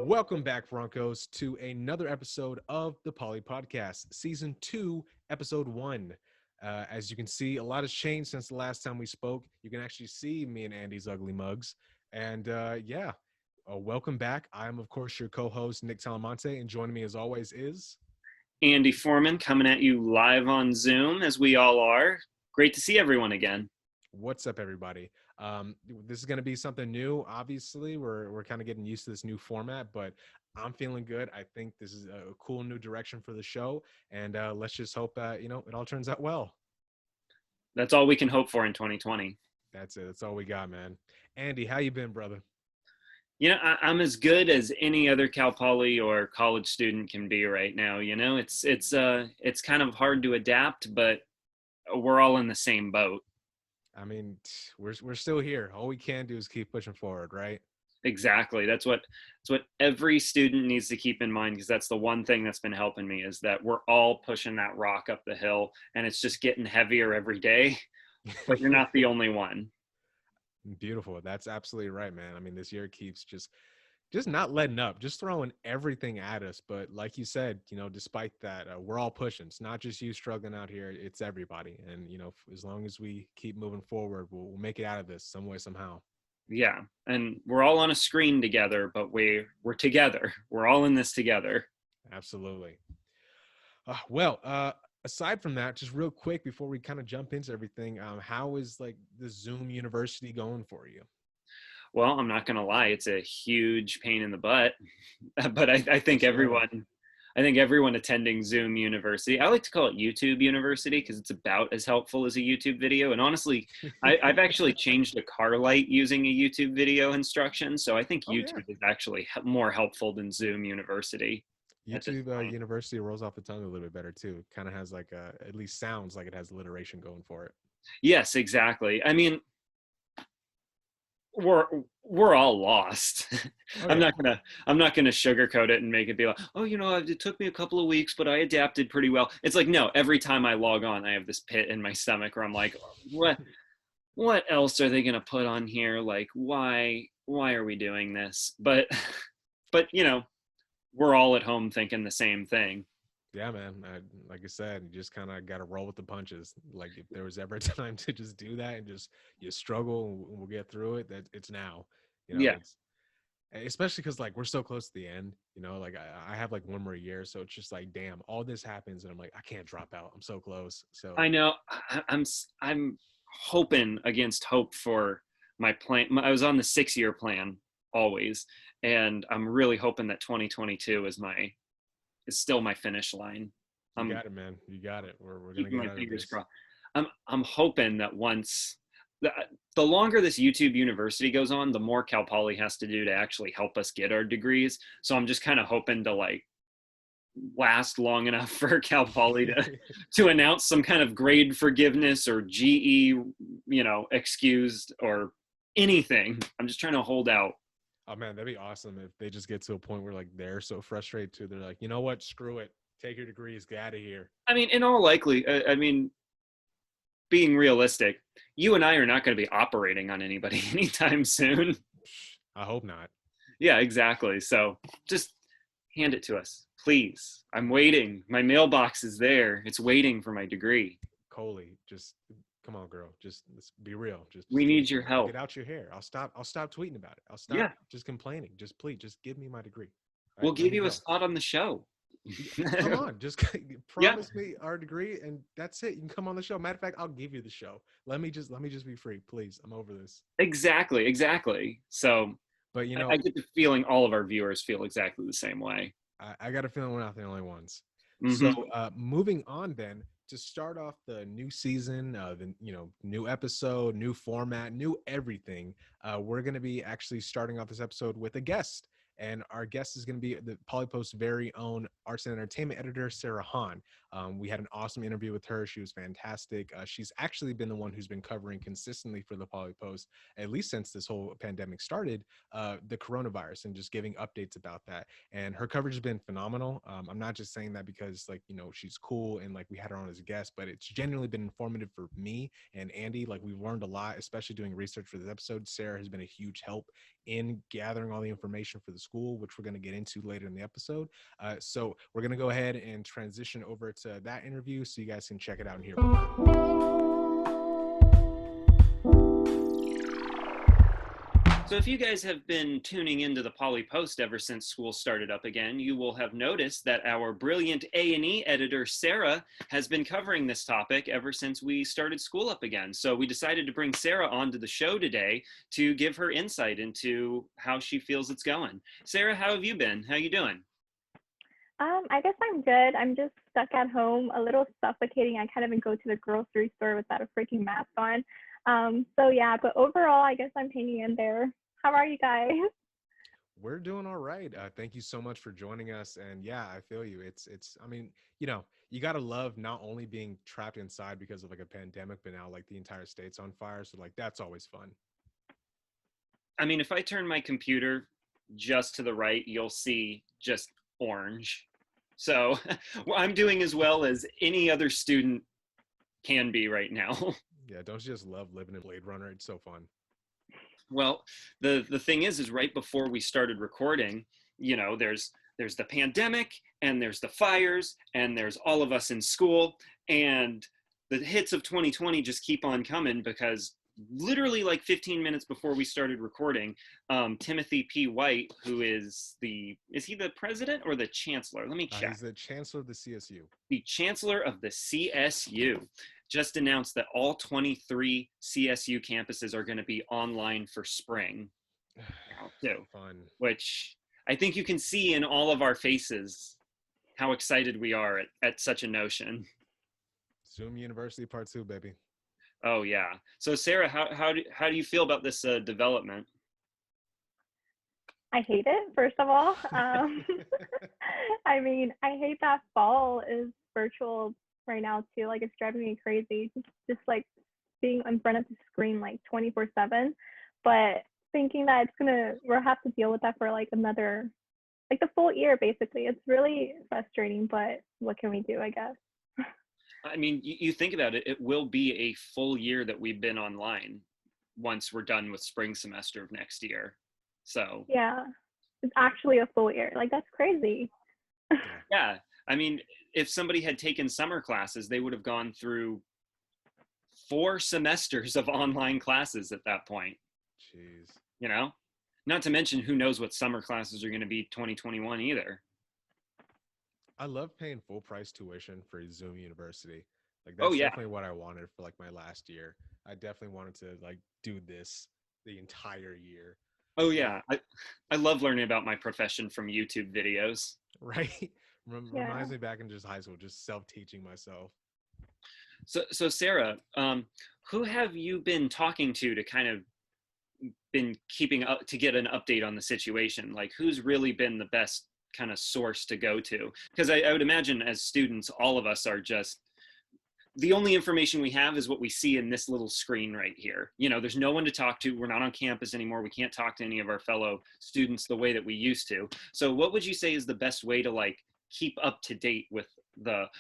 Welcome back, Broncos, to another episode of the Poly Podcast, Season 2, Episode 1. As you can see, a lot has changed since the last time we spoke. You can actually see me and Andy's ugly mugs. And welcome back. I am, of course, your co-host, Nick Talamante, and joining me as always is... Andy Foreman coming at you live on Zoom, as we all are. Great to see everyone again. What's up, everybody? This is going to be something new. Obviously, we're kind of getting used to this new format, but I'm feeling good. I think this is a cool new direction for the show, and let's just hope that it all turns out well. That's all we can hope for in 2020. That's it. That's all we got, man. Andy, how you been, brother? I'm as good as any other Cal Poly or college student can be right now. It's kind of hard to adapt, but we're all in the same boat. I mean, we're still here. All we can do is keep pushing forward, right? Exactly. That's what every student needs to keep in mind, because that's the one thing that's been helping me, is that we're all pushing that rock up the hill, and it's just getting heavier every day. But you're not the only one. Beautiful. That's absolutely right, man. I mean, this year keeps just not letting up, just throwing everything at us. But like you said, despite that, we're all pushing. It's not just you struggling out here. It's everybody. And, as long as we keep moving forward, we'll make it out of this some way, somehow. Yeah. And we're all on a screen together, but we're together. We're all in this together. Absolutely. Aside from that, just real quick before we kind of jump into everything, how is like the Zoom University going for you? Well, I'm not going to lie. It's a huge pain in the butt, but I think everyone attending Zoom University, I like to call it YouTube University, because it's about as helpful as a YouTube video. And honestly, I've actually changed a car light using a YouTube video instruction. So I think YouTube is actually more helpful than Zoom University. YouTube University rolls off the tongue a little bit better too. Kind of has like at least sounds like it has alliteration going for it. Yes, exactly. I mean, we're all lost. I'm not gonna sugarcoat it and make it be like, oh, it took me a couple of weeks, but I adapted pretty well. It's like, no, every time I log on, I have this pit in my stomach where I'm like, what else are they gonna put on here? Like, why are we doing this? But we're all at home thinking the same thing. Yeah, man. Like I said, you just kind of got to roll with the punches. Like if there was ever a time to just do that and just you struggle and we'll get through it, that it's now. Yeah. It's especially because like we're so close to the end. Like I have like one more year, so it's just like, damn, all this happens, and I'm like, I can't drop out. I'm so close. So I know. I'm hoping against hope for my plan. I was on the 6-year plan always, and I'm really hoping that 2022 is still my finish line. You got it, man. You got it. We're gonna get my out fingers of this. crossed. I'm hoping that once the longer this YouTube University goes on, the more Cal Poly has to do to actually help us get our degrees. So I'm just kind of hoping to like last long enough for Cal Poly to announce some kind of grade forgiveness or GE, excused or anything. I'm just trying to hold out. Oh man, that'd be awesome if they just get to a point where like they're so frustrated too. They're like, you know what? Screw it. Take your degrees. Get out of here. I mean, in all likelihood, being realistic, you and I are not going to be operating on anybody anytime soon. I hope not. Yeah, exactly. So just hand it to us, please. I'm waiting. My mailbox is there. It's waiting for my degree. Coley, just come on, girl. Just let's be real. We need your help. Get out your hair. I'll stop tweeting about it. I'll stop just complaining. Just please, just give me my degree. Right, we'll give you a spot on the show. Come on, just promise me our degree, and that's it. You can come on the show. Matter of fact, I'll give you the show. Let me just be free, please. I'm over this. Exactly. So, but I get the feeling all of our viewers feel exactly the same way. I got a feeling we're not the only ones. Mm-hmm. So, moving on then, to start off the new season, the new episode, new format, new everything. We're going to be actually starting off this episode with a guest. And our guest is going to be the Polypost's very own arts and entertainment editor, Sarah Hahn. We had an awesome interview with her. She was fantastic. She's actually been the one who's been covering consistently for the Polypost, at least since this whole pandemic started, the coronavirus, and just giving updates about that. And her coverage has been phenomenal. I'm not just saying that because she's cool and we had her on as a guest, but it's genuinely been informative for me and Andy. We've learned a lot, especially doing research for this episode. Sarah has been a huge help in gathering all the information for this school, which we're going to get into later in the episode. So we're going to go ahead and transition over to that interview so you guys can check it out and hear more. So if you guys have been tuning into the Poly Post ever since school started up again, you will have noticed that our brilliant A&E editor, Sarah, has been covering this topic ever since we started school up again. So we decided to bring Sarah onto the show today to give her insight into how she feels it's going. Sarah, how have you been? How you doing? I guess I'm good. I'm just stuck at home, a little suffocating. I can't even go to the grocery store without a freaking mask on. So yeah, but overall, I guess I'm hanging in there. How are you guys? We're doing all right. Thank you so much for joining us. And yeah, I feel you. I mean, you got to love not only being trapped inside because of like a pandemic, but now like the entire state's on fire. So like, that's always fun. I mean, if I turn my computer just to the right, you'll see just orange. So I'm doing as well as any other student can be right now. Yeah, don't you just love living in Blade Runner? It's so fun. Well, the thing is right before we started recording, there's the pandemic and there's the fires and there's all of us in school, and the hits of 2020 just keep on coming because literally like 15 minutes before we started recording, Timothy P. White, who is he the president or the chancellor? Let me check. He's the chancellor of the CSU. The chancellor of the CSU just announced that all 23 CSU campuses are going to be online for spring now too. Fun. Which I think you can see in all of our faces how excited we are at such a notion. Zoom University Part 2, baby. Oh yeah. So Sarah, how do you feel about this development? I hate it, first of all. I mean, I hate that fall is virtual right now too. Like, it's driving me crazy. Just like being in front of the screen like 24/7. But thinking that we'll have to deal with that for like another, like the full year basically. It's really frustrating, but what can we do, I guess? I mean, you think about it, it will be a full year that we've been online once we're done with spring semester of next year. So yeah, it's actually a full year. Like, that's crazy. Yeah. I mean, if somebody had taken summer classes, they would have gone through 4 semesters of online classes at that point. Jeez. Not to mention who knows what summer classes are going to be 2021 either. I love paying full price tuition for Zoom University. Like, that's definitely what I wanted for like my last year. I definitely wanted to like do this the entire year. Oh yeah. I love learning about my profession from YouTube videos. Right? Reminds me back in just high school, just self-teaching myself. So Sarah, who have you been talking to kind of been keeping up to get an update on the situation? Like, who's really been the best kind of source to go to? Because I would imagine as students, all of us are just, the only information we have is what we see in this little screen right here. There's no one to talk to. We're not on campus anymore. We can't talk to any of our fellow students the way that we used to. So what would you say is the best way to like keep up to date with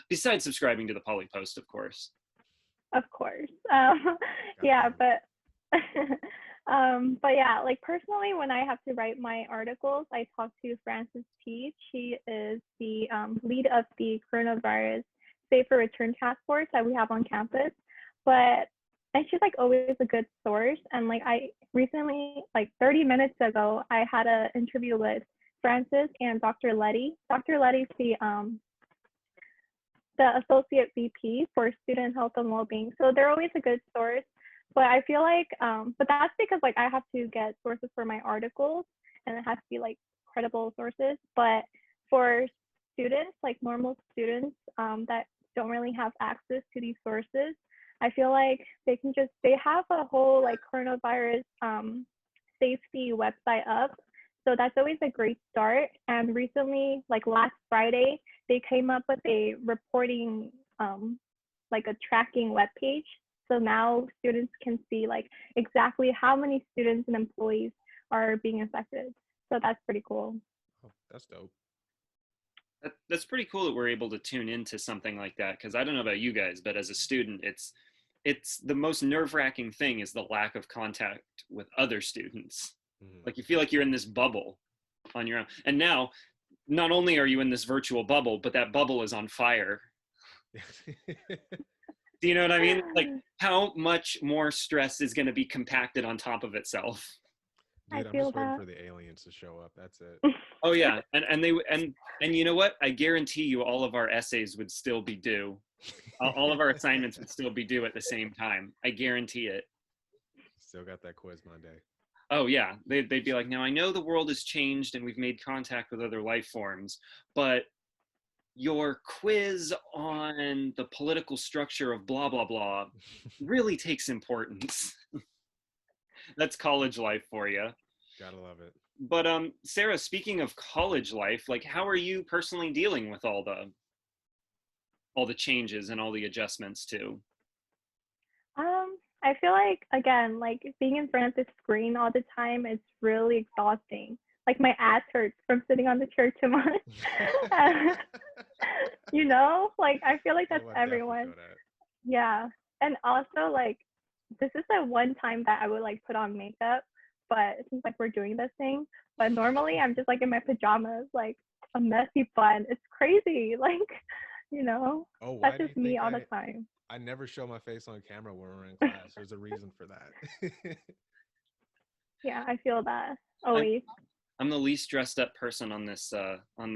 besides subscribing to the Poly Post, of course? Of course. Yeah, but but yeah, like personally, when I have to write my articles, I talk to Frances P. She is the lead of the coronavirus safer return task force that we have on campus. And she's like always a good source. And like I recently, like 30 minutes ago, I had an interview with Frances and Dr. Letty. Dr. Letty's the associate VP for student health and well-being. So they're always a good source. But I feel like, but that's because like I have to get sources for my articles, and it has to be like credible sources. But for students, like normal students that don't really have access to these sources, I feel like they have a whole like coronavirus safety website up. So that's always a great start. And recently, like last Friday, they came up with a reporting, like a tracking webpage. So now students can see like exactly how many students and employees are being affected. So that's pretty cool. Oh, that's dope. That's pretty cool that we're able to tune into something like that, because I don't know about you guys, but as a student, it's the most nerve-wracking thing is the lack of contact with other students. Like you feel like you're in this bubble. on your own. And now, not only are you in this virtual bubble, but that bubble is on fire. Do you know what I mean? Like, how much more stress is going to be compacted on top of itself? I Dude, I'm feel just waiting that. for the aliens to show up. That's it. Oh yeah, and you know what? I guarantee you, all of our essays would still be due. All of our assignments would still be due at the same time. I guarantee it. Still got that quiz Monday. Oh yeah, they'd be like, now I know the world has changed and we've made contact with other life forms, but your quiz on the political structure of blah blah blah really takes importance. That's college life for you. Gotta love it. But Sarah, speaking of college life, like, how are you personally dealing with all the changes and all the adjustments too? I feel like, again, like being in front of the screen all the time, it's really exhausting. Like my ass hurts from sitting on the chair too much. You know, like I feel like that's everyone. Yeah. And also like this is the one time that I would like put on makeup, but it seems like we're doing this thing. But normally I'm just like in my pajamas, like a messy bun. It's crazy. Like, you know, Oh, that's just me all the time. I never show my face on camera when we're in class. There's a reason for that. Yeah, I feel that always. I'm the least dressed up person on this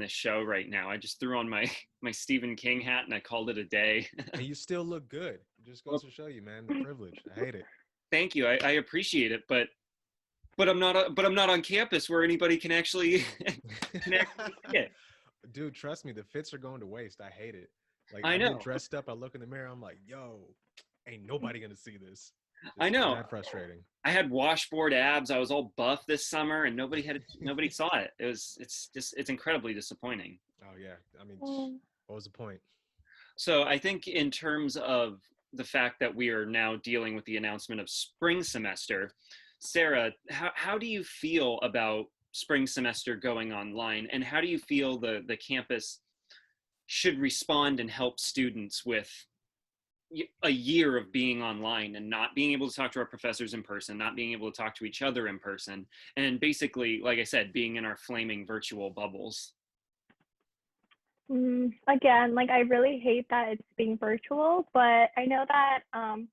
show right now. I just threw on my Stephen King hat and I called it a day. And you still look good. It just goes to show you, man, the privilege. I hate it. Thank you. I appreciate it, but I'm not on campus where anybody can actually see it. Dude, trust me, the fits are going to waste. I hate it. Like I know. get dressed up, I look in the mirror, I'm like, yo, ain't nobody gonna see this. I know. That's frustrating. I had washboard abs. I was all buff this summer, and nobody saw it. It's incredibly disappointing. Oh yeah, I mean, what was the point? So I think in terms of the fact that we are now dealing with the announcement of spring semester, Sarah, how do you feel about spring semester going online, and how do you feel the campus should respond and help students with a year of being online and not being able to talk to our professors in person, not being able to talk to each other in person, and basically, like I said, being in our flaming virtual bubbles? Again, like I really hate that it's being virtual, but I know that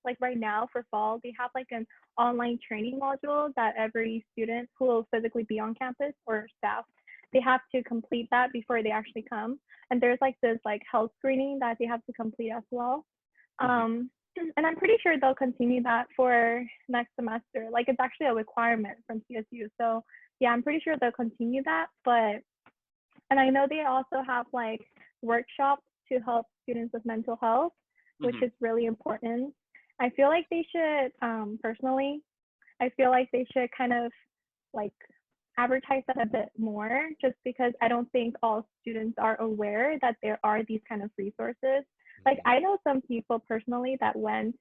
like right now for fall, they have like an online training module that every student who will physically be on campus or staff, they have to complete that before they actually come. And there's like this like health screening that they have to complete as well. And I'm pretty sure they'll continue that for next semester. Like it's actually a requirement from CSU. So yeah, I'm pretty sure they'll continue that. And I know they also have like workshops to help students with mental health, which is really important. I feel like they should, personally, I feel like they should kind of like advertise that a bit more, just because I don't think all students are aware that there are these kind of resources. Like I know some people personally that went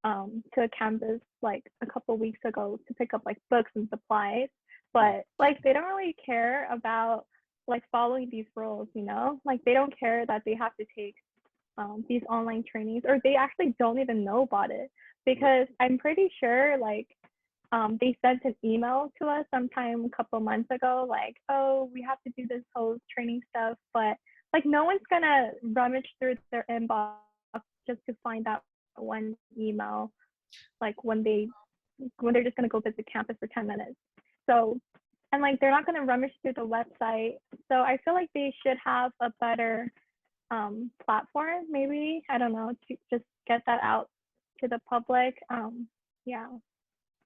to a campus like a couple weeks ago to pick up like books and supplies, but like they don't really care about like following these rules, you know, like they don't care that they have to take these online trainings, or they actually don't even know about it, because I'm pretty sure like they sent an email to us sometime a couple months ago, like, oh, we have to do this whole training stuff, but like no one's gonna rummage through their inbox just to find that one email, like when they're just gonna go visit campus for 10 minutes. So, and like they're not gonna rummage through the website. So I feel like they should have a better platform, maybe, I don't know, to just get that out to the public. Yeah.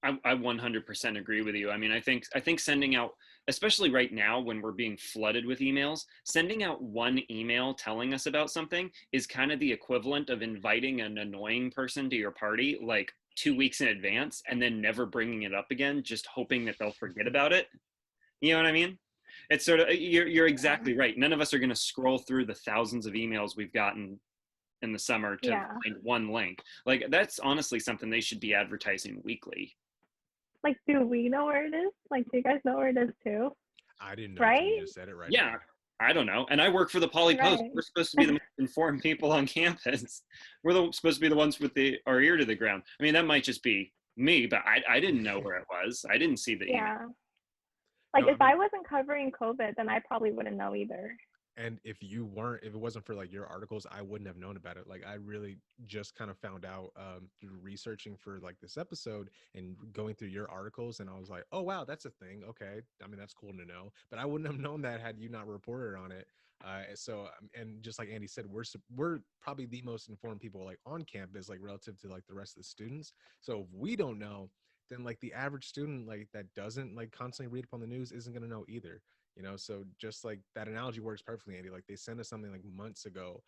I 100% agree with you. I mean, I think sending out, especially right now when we're being flooded with emails, sending out one email telling us about something is kind of the equivalent of inviting an annoying person to your party like 2 weeks in advance and then never bringing it up again, just hoping that they'll forget about it. You know what I mean? It's sort of, you're exactly right. None of us are going to scroll through the thousands of emails we've gotten in the summer to find one link. Like that's honestly something they should be advertising weekly. Like, do we know where it is? Like, do you guys know where it is too? I didn't know. Right? You just said it right. Yeah, now. I don't know. And I work for the Poly Post. We're supposed to be the most informed people on campus. We're supposed to be the ones with our ear to the ground. I mean, that might just be me, but I didn't know where it was. I didn't see the email. Like No, I if mean, I wasn't covering COVID, then I probably wouldn't know either. and if it wasn't for like your articles, I wouldn't have known about it. Like I really just kind of found out through researching for like this episode and going through your articles, and I was like, oh wow, that's a thing. Okay, I mean that's cool to know, but I wouldn't have known that had you not reported on it. And just like Andy said, we're probably the most informed people like on campus, like relative to like the rest of the students. So if we don't know, then like the average student like that doesn't like constantly read up on the news isn't going to know either. So just like that analogy works perfectly, Andy. Like they sent us something like months ago,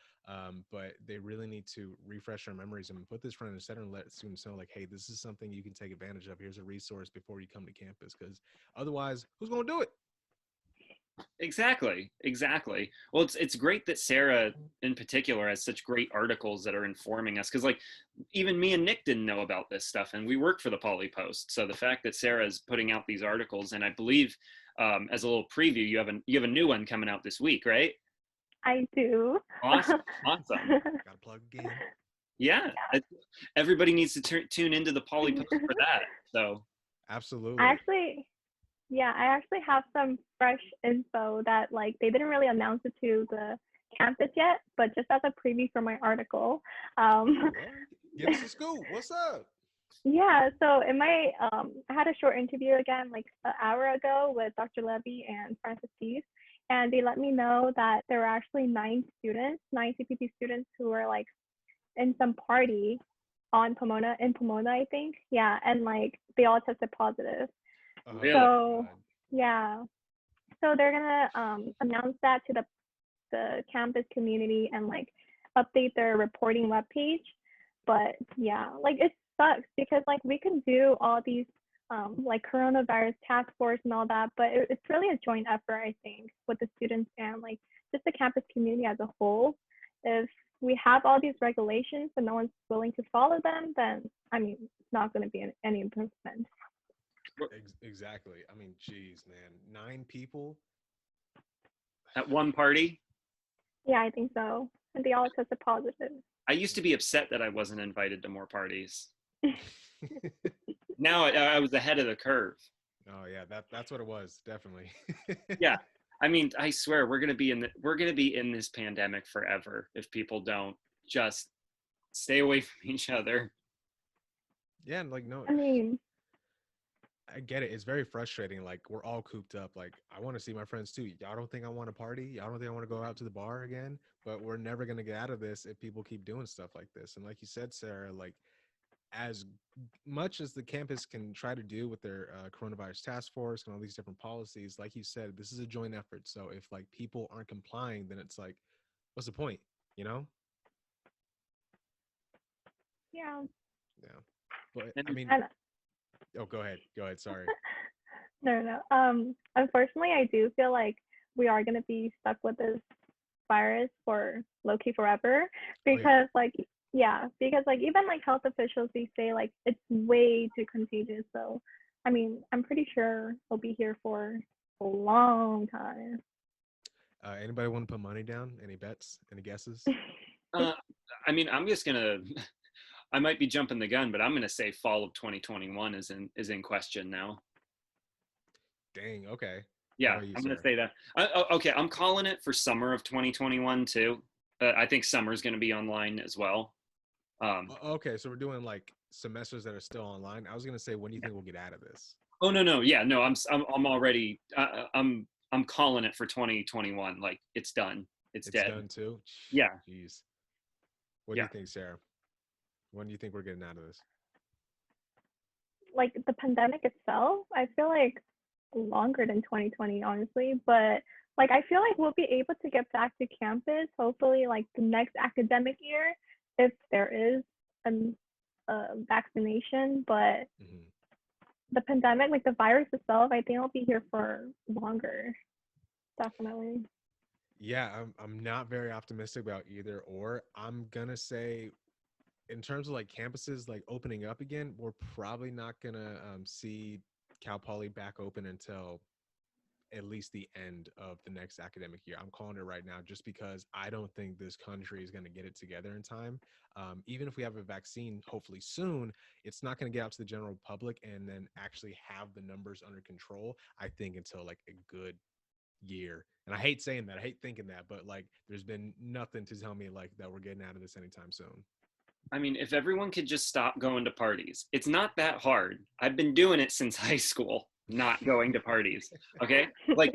but they really need to refresh our memories and put this front and center and let students know like, hey, this is something you can take advantage of. Here's a resource before you come to campus, because otherwise who's going to do it? Exactly. Well, it's great that Sarah in particular has such great articles that are informing us, because like even me and Nick didn't know about this stuff, and we work for the Poly Post. So the fact that Sarah is putting out these articles, and I believe as a little preview, you have a new one coming out this week, right? I do. Awesome. Gotta plug again. Yeah, everybody needs to tune into the Poly Post for that. So Absolutely. I actually have some fresh info that like they didn't really announce it to the campus yet, but just as a preview for my article. Give us a scoop. What's up? Yeah, so in my I had a short interview again like an hour ago with Dr. Levy and Francis Keith, and they let me know that there were actually nine CPP students who were like in some party in Pomona, I think. Yeah, and like they all tested positive. really, So yeah, so they're gonna announce that to the campus community and like update their reporting webpage. But yeah, like it sucks because like we can do all these like coronavirus task force and all that, but it's really a joint effort, I think, with the students and like just the campus community as a whole. If we have all these regulations but no one's willing to follow them, then I mean it's not going to be any improvement. Exactly. I mean, geez, man, 9 people. at one party. Yeah, I think so. And they all tested positive. I used to be upset that I wasn't invited to more parties. Now I was ahead of the curve. Oh yeah, that's what it was, definitely. Yeah, I mean, I swear we're gonna be in this pandemic forever if people don't just stay away from each other. Yeah, and like no, I mean, I get it. It's very frustrating. Like we're all cooped up. Like I want to see my friends too. Y'all don't think I want to party? Y'all don't think I want to go out to the bar again? But we're never gonna get out of this if people keep doing stuff like this. And like you said, Sarah, like as much as the campus can try to do with their coronavirus task force and all these different policies, like you said, this is a joint effort. So if like people aren't complying, then it's like, what's the point? You know? yeah. Yeah. But I And mean, And oh, go ahead. Go ahead. Sorry. no. Unfortunately, I do feel like we are gonna be stuck with this virus for low-key forever Oh yeah. because like yeah, because like even like health officials they say like it's way too contagious. So I mean, I'm pretty sure we'll be here for a long time. Anybody want to put money down? Any bets? Any guesses? uh, I mean, I'm just gonna. I might be jumping the gun, but I'm gonna say fall of 2021 is in question now. Dang. Okay. What Yeah, about you, I'm gonna Sarah? say that. Okay, I'm calling it for summer of 2021 too. I think summer is gonna be online as well. Um, Okay, so we're doing like semesters that are still online. I was gonna say, when do you think we'll get out of this? oh no, yeah, no, I'm already I'm calling it for 2021. Like it's done. It's It's dead. done too. Yeah, Jeez. What do yeah. you think, Sarah? When do you think we're getting out of this? Like the pandemic itself, I feel like longer than 2020, honestly. But like I feel like we'll be able to get back to campus hopefully like the next academic year if there is an vaccination. But Hmm. the pandemic, like the virus itself, I think it'll be here for longer. Definitely. Yeah, I'm not very optimistic about either or. I'm gonna say, in terms of like campuses like opening up again, we're probably not gonna see Cal Poly back open until at least the end of the next academic year. I'm calling it right now just because I don't think this country is going to get it together in time. Even if we have a vaccine, hopefully soon, it's not going to get out to the general public and then actually have the numbers under control, I think, until like a good year. And I hate saying that. I hate thinking that, but like there's been nothing to tell me like that we're getting out of this anytime soon. I mean, if everyone could just stop going to parties, it's not that hard. I've been doing it since high school, not going to parties. Okay, like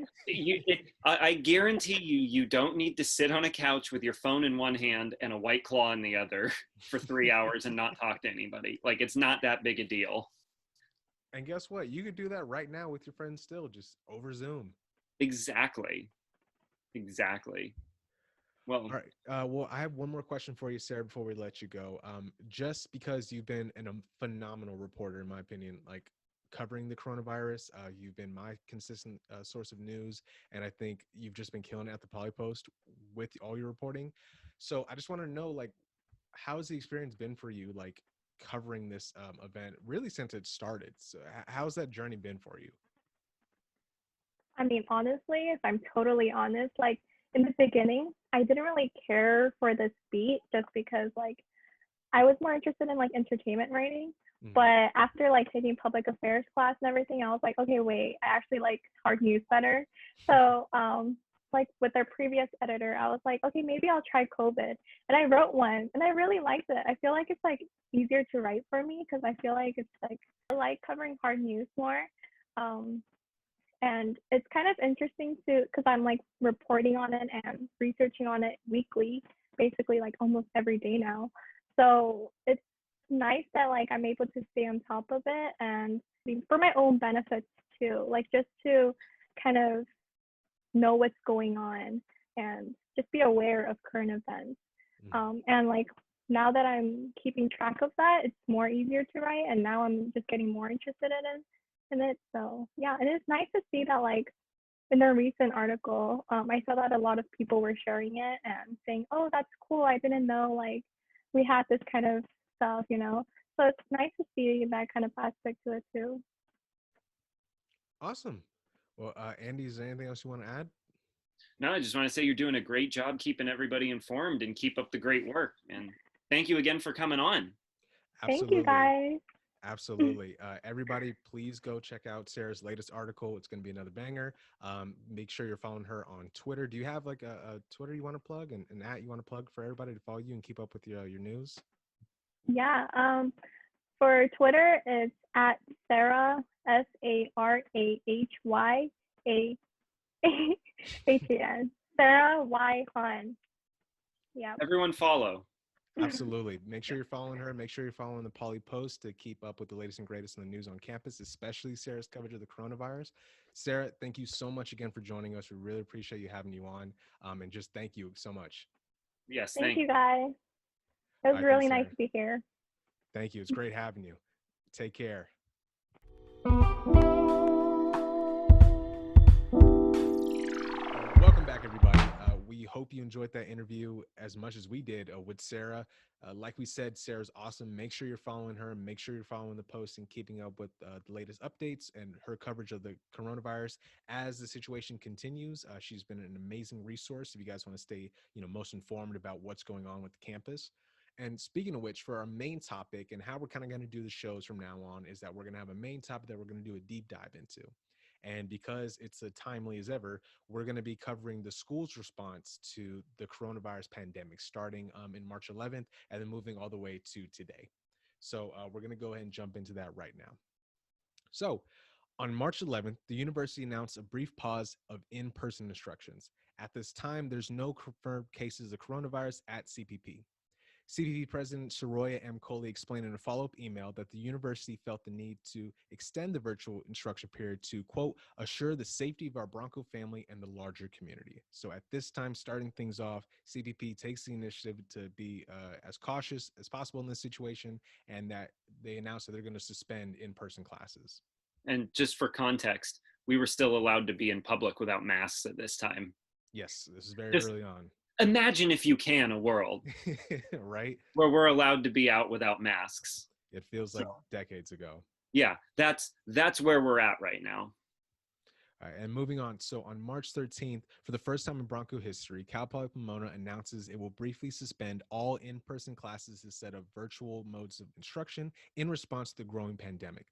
I guarantee you, you don't need to sit on a couch with your phone in one hand and a White Claw in the other for 3 hours and not talk to anybody. Like, it's not that big a deal. And guess what? You could do that right now with your friends still, just over Zoom. Exactly. Well, All right. Well, I have one more question for you, Sarah, before we let you go. Just because you've been a phenomenal reporter, in my opinion, like covering the coronavirus, you've been my consistent source of news, and I think you've just been killing it at the Poly Post with all your reporting. So I just want to know, like, how's the experience been for you, like covering this event, really since it started? So how's that journey been for you? I mean, honestly, if I'm totally honest, like in the beginning, I didn't really care for this beat just because like I was more interested in like entertainment writing. Mhm. But after like taking public affairs class and everything, I was like, okay, wait, I actually like hard news better. So like with our previous editor, I was like, okay, maybe I'll try COVID. And I wrote one and I really liked it. I feel like it's like easier to write for me because I feel like it's like I like covering hard news more. Um, and it's kind of interesting to because I'm like reporting on it and researching on it weekly, basically like almost every day now. So it's nice that like I'm able to stay on top of it and for my own benefits too, like just to kind of know what's going on and just be aware of current events. And like now that I'm keeping track of that, it's more easier to write, and now I'm just getting more interested in it. So yeah, and it's nice to see that like in a recent article, I saw that a lot of people were sharing it and saying, "Oh, that's cool. I didn't know like we had this kind of stuff, you know." So it's nice to see that kind of aspect to it too. Awesome. Well, Andy, is there anything else you want to add? no, I just want to say you're doing a great job keeping everybody informed and keep up the great work. And thank you again for coming on. Thank you Absolutely. guys. Absolutely. Everybody, please go check out Sarah's latest article. It's going to be another banger. Make sure you're following her on Twitter. Do you have like a Twitter you want to plug and an at you want to plug for everybody to follow you and keep up with your news? Yeah. For Twitter, it's at Sarah SarahYahan. Sarah Y Han. Yeah. Everyone follow. Absolutely. Make sure you're following her. Make sure you're following the Poly Post to keep up with the latest and greatest in the news on campus, especially Sarah's coverage of the coronavirus. Sarah, thank you so much again for joining us. We really appreciate you having you on. And just thank you so much. Yes, Thank thank you guys. It was Bye for now, really nice Sarah. to be here. Thank you. It's great having you. Take care. Welcome back, everybody. We hope you enjoyed that interview as much as we did with Sarah. Like we said, Sarah's awesome. Make sure you're following her. Make sure you're following the post and keeping up with the latest updates and her coverage of the coronavirus as the situation continues. She's been an amazing resource if you guys want to stay, most informed about what's going on with the campus. And speaking of which, for our main topic and how we're kind of going to do the shows from now on is that we're going to have a main topic that we're going to do a deep dive into. And because it's as timely as ever, we're going to be covering the school's response to the coronavirus pandemic starting in March 11th and then moving all the way to today. So we're going to go ahead and jump into that right now. So on March 11th, the university announced a brief pause of in-person instructions. At this time, there's no confirmed cases of coronavirus at CPP. CPP President Soroya M. Coley explained in a follow-up email that the university felt the need to extend the virtual instruction period to, quote, assure the safety of our Bronco family and the larger community. So at this time, starting things off, CPP takes the initiative to be as cautious as possible in this situation, and that they announced that they're going to suspend in-person classes. And just for context, we were still allowed to be in public without masks at this time. Yes, this is very Just early on. imagine, if you can, a world right? where we're allowed to be out without masks. It feels like decades ago. Yeah, that's where we're at right now. All right, and moving on. So on March 13th, for the first time in Bronco history, Cal Poly Pomona announces it will briefly suspend all in-person classes instead of virtual modes of instruction in response to the growing pandemic.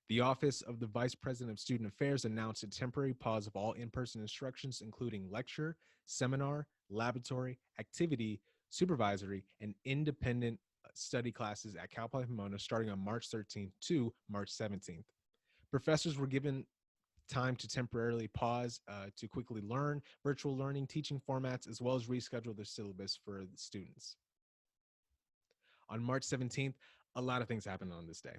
The Office of the Vice President of Student Affairs announced a temporary pause of all in-person instructions, including lecture, seminar, laboratory, activity, supervisory, and independent study classes at Cal Poly Pomona starting on March 13th to March 17th. Professors were given time to temporarily pause to quickly learn virtual learning teaching formats as well as reschedule their syllabus for the students. On March 17th, a lot of things happened on this day.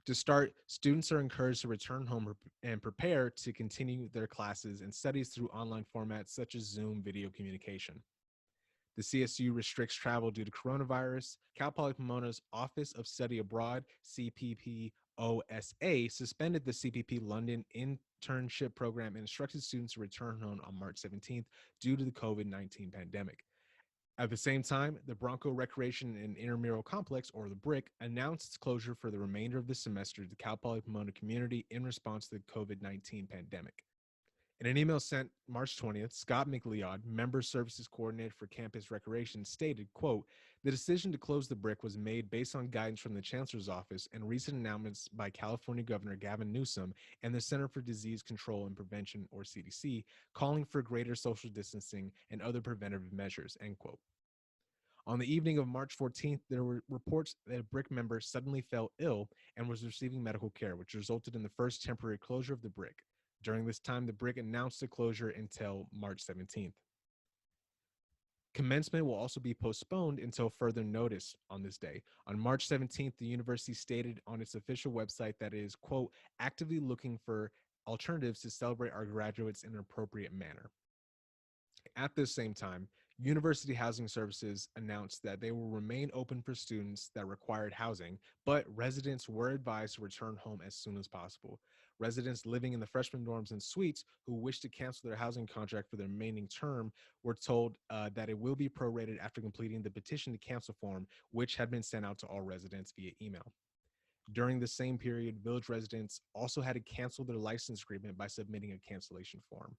To start, students are encouraged to return home and prepare to continue their classes and studies through online formats such as Zoom video communication. The CSU restricts travel due to coronavirus. Cal Poly Pomona's Office of Study Abroad, CPP OSA, suspended the CPP London internship program and instructed students to return home on March 17th due to the COVID-19 pandemic. At the same time, the Bronco Recreation and Intramural Complex, or the BRIC, announced its closure for the remainder of the semester to the Cal Poly Pomona community in response to the COVID-19 pandemic. In an email sent March 20th, Scott McLeod, Member Services Coordinator for Campus Recreation, stated, quote, "The decision to close the BRIC was made based on guidance from the Chancellor's Office and recent announcements by California Governor Gavin Newsom and the Center for Disease Control and Prevention, or CDC, calling for greater social distancing and other preventative measures," end quote. On the evening of March 14th, there were reports that a BRIC member suddenly fell ill and was receiving medical care, which resulted in the first temporary closure of the BRIC. During this time, the BRIC announced the closure until March 17th. Commencement will also be postponed until further notice on this day. On March 17th, the university stated on its official website that it is, quote, "actively looking for alternatives to celebrate our graduates in an appropriate manner." At the same time, University Housing Services announced that they will remain open for students that required housing, but residents were advised to return home as soon as possible. Residents living in the freshman dorms and suites who wish to cancel their housing contract for the remaining term were told that it will be prorated after completing the petition to cancel form, which had been sent out to all residents via email. During the same period, village residents also had to cancel their license agreement by submitting a cancellation form.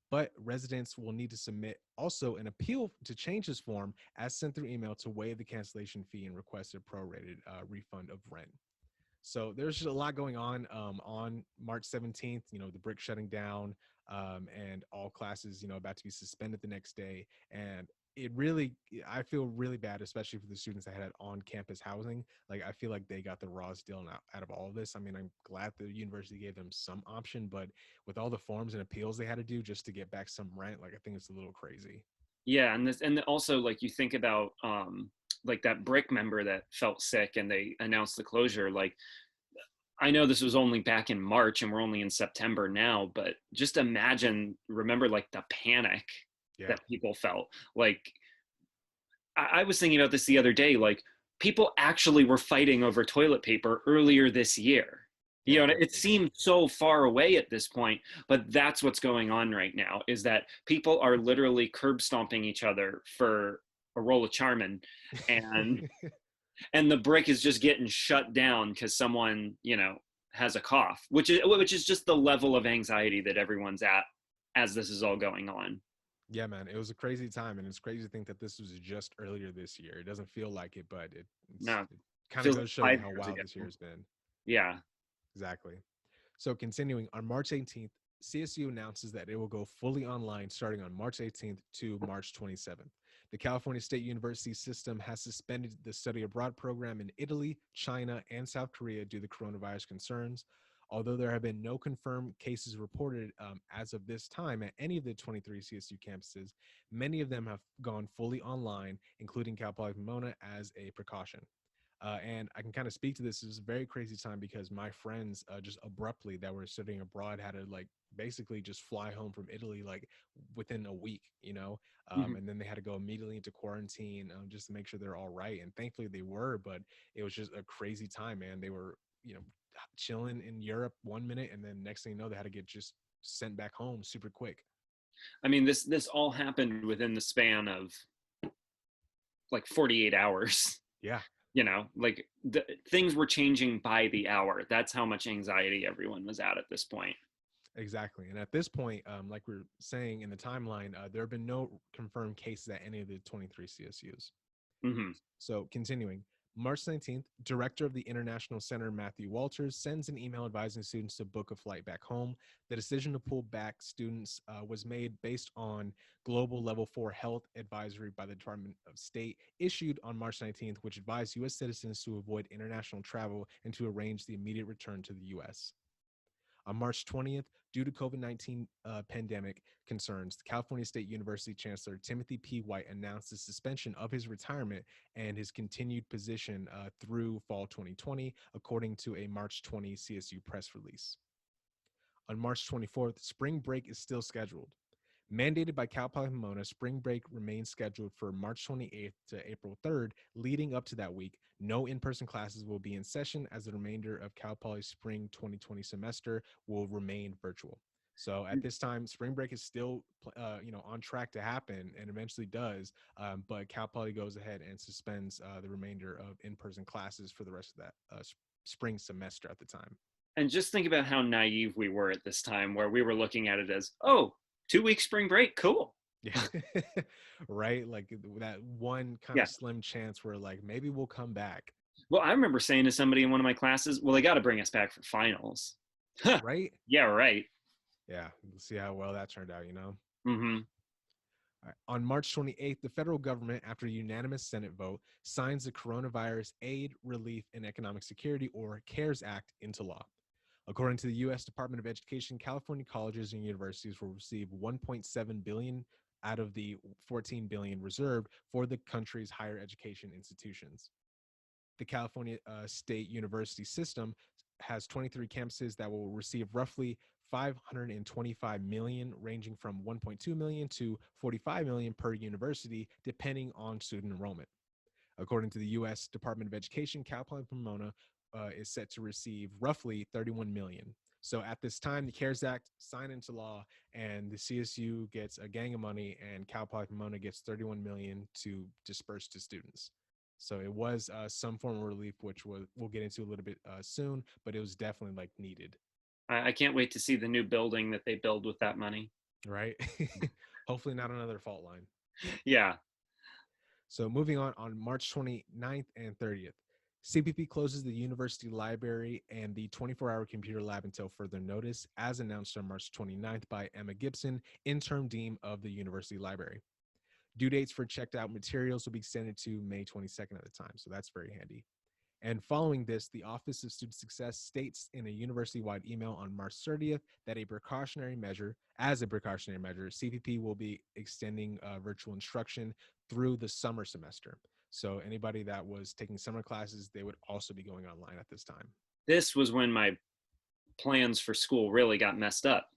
But residents will need to submit also an appeal to change this form as sent through email to waive the cancellation fee and request a prorated refund of rent. So there's just a lot going on March 17th, the BRIC shutting down and all classes, about to be suspended the next day. And I feel really bad, especially for the students that had on-campus housing. Like, I feel like they got the rawest deal out of all of this. I mean, I'm glad the university gave them some option, but with all the forms and appeals they had to do just to get back some rent, like, I think it's a little crazy. Yeah, and also, like, you think about like that BRIC member that felt sick and they announced the closure. Like, I know this was only back in March and we're only in September now, but just remember like the panic that people felt. Like, I was thinking about this the other day, like, people actually were fighting over toilet paper earlier this year. It seemed so far away at this point, but that's what's going on right now, is that people are literally curb stomping each other for a roll of Charmin, and and the BRIC is just getting shut down because someone, has a cough, which is just the level of anxiety that everyone's at as this is all going on. Yeah, man, it was a crazy time, and it's crazy to think that this was just earlier this year. It doesn't feel like it, but it kind of Feels goes like to show you 5 how years wild ago. this year has been. Yeah. Exactly. So continuing, on March 18th, CSU announces that it will go fully online starting on March 18th to March 27th. The California State University system has suspended the study abroad program in Italy, China, and South Korea due to coronavirus concerns. Although there have been no confirmed cases reported as of this time at any of the 23 CSU campuses, many of them have gone fully online, including Cal Poly Pomona, as a precaution. And I can kind of speak to this. It was a very crazy time because my friends just abruptly that were studying abroad had to basically just fly home from Italy within a week, and then they had to go immediately into quarantine just to make sure they're all right. And thankfully they were, but it was just a crazy time, man. They were, chilling in Europe 1 minute, and then next thing you know, they had to get just sent back home super quick. I mean, this all happened within the span of like 48 hours. Yeah. Like things were changing by the hour. That's how much anxiety everyone was at this point. Exactly. And at this point, like we're saying in the timeline, there have been no confirmed cases at any of the 23 CSUs. Hmm. So continuing, March 19th, director of the International Center, Matthew Walters, sends an email advising students to book a flight back home. The decision to pull back students was made based on global level 4 health advisory by the Department of State issued on March 19th, which advised U.S. citizens to avoid international travel and to arrange the immediate return to the U.S. On March 20th, due to COVID-19 pandemic concerns, the California State University Chancellor Timothy P. White announced the suspension of his retirement and his continued position through fall 2020, according to a March 20 CSU press release. On March 24th, spring break is still scheduled. Mandated by Poly Pomona, spring break remains scheduled for March 28th to April 3rd. Leading up to that week, no in-person classes will be in session as the remainder of Cal Poly's spring 2020 semester will remain virtual. So at this time, spring break is still, on track to happen and eventually does. But Cal Poly goes ahead and suspends the remainder of in-person classes for the rest of that spring semester at the time. And just think about how naive we were at this time, where we were looking at it as, oh, 2 week spring break, cool. Yeah. Right. Like that one kind Yeah. of slim chance where like maybe we'll come back. Well, I remember saying to somebody in one of my classes, well, they got to bring us back for finals. Right. Yeah, right. Yeah. We'll see how well that turned out, Mm-hmm. All right. On March 28th, the federal government, after a unanimous Senate vote, signs the Coronavirus Aid, Relief, and Economic Security, or CARES Act, into law. According to the U.S. Department of Education, California colleges and universities will receive $1.7 billion out of the $14 billion reserved for the country's higher education institutions. The California State University system has 23 campuses that will receive roughly 525 million, ranging from 1.2 million to 45 million per university, depending on student enrollment. According to the U.S. Department of Education, Poly Pomona is set to receive roughly 31 million. So at this time, the CARES Act signed into law, and the CSU gets a gang of money, and Poly Pomona gets 31 million to disperse to students. So it was some form of relief, which we'll get into a little bit soon, but it was definitely like needed. I can't wait to see the new building that they build with that money. Right. Hopefully not another fault line. Yeah. So moving on March 29th and 30th, CPP closes the university library and the 24-hour computer lab until further notice, as announced on March 29th by Emma Gibson, interim dean of the university library. Due dates for checked out materials will be extended to May 22nd at the time, so that's very handy. And following this, the Office of Student Success states in a university-wide email on March 30th that as a precautionary measure, CPP will be extending virtual instruction through the summer semester. So anybody that was taking summer classes, they would also be going online at this time. This was when my plans for school really got messed up,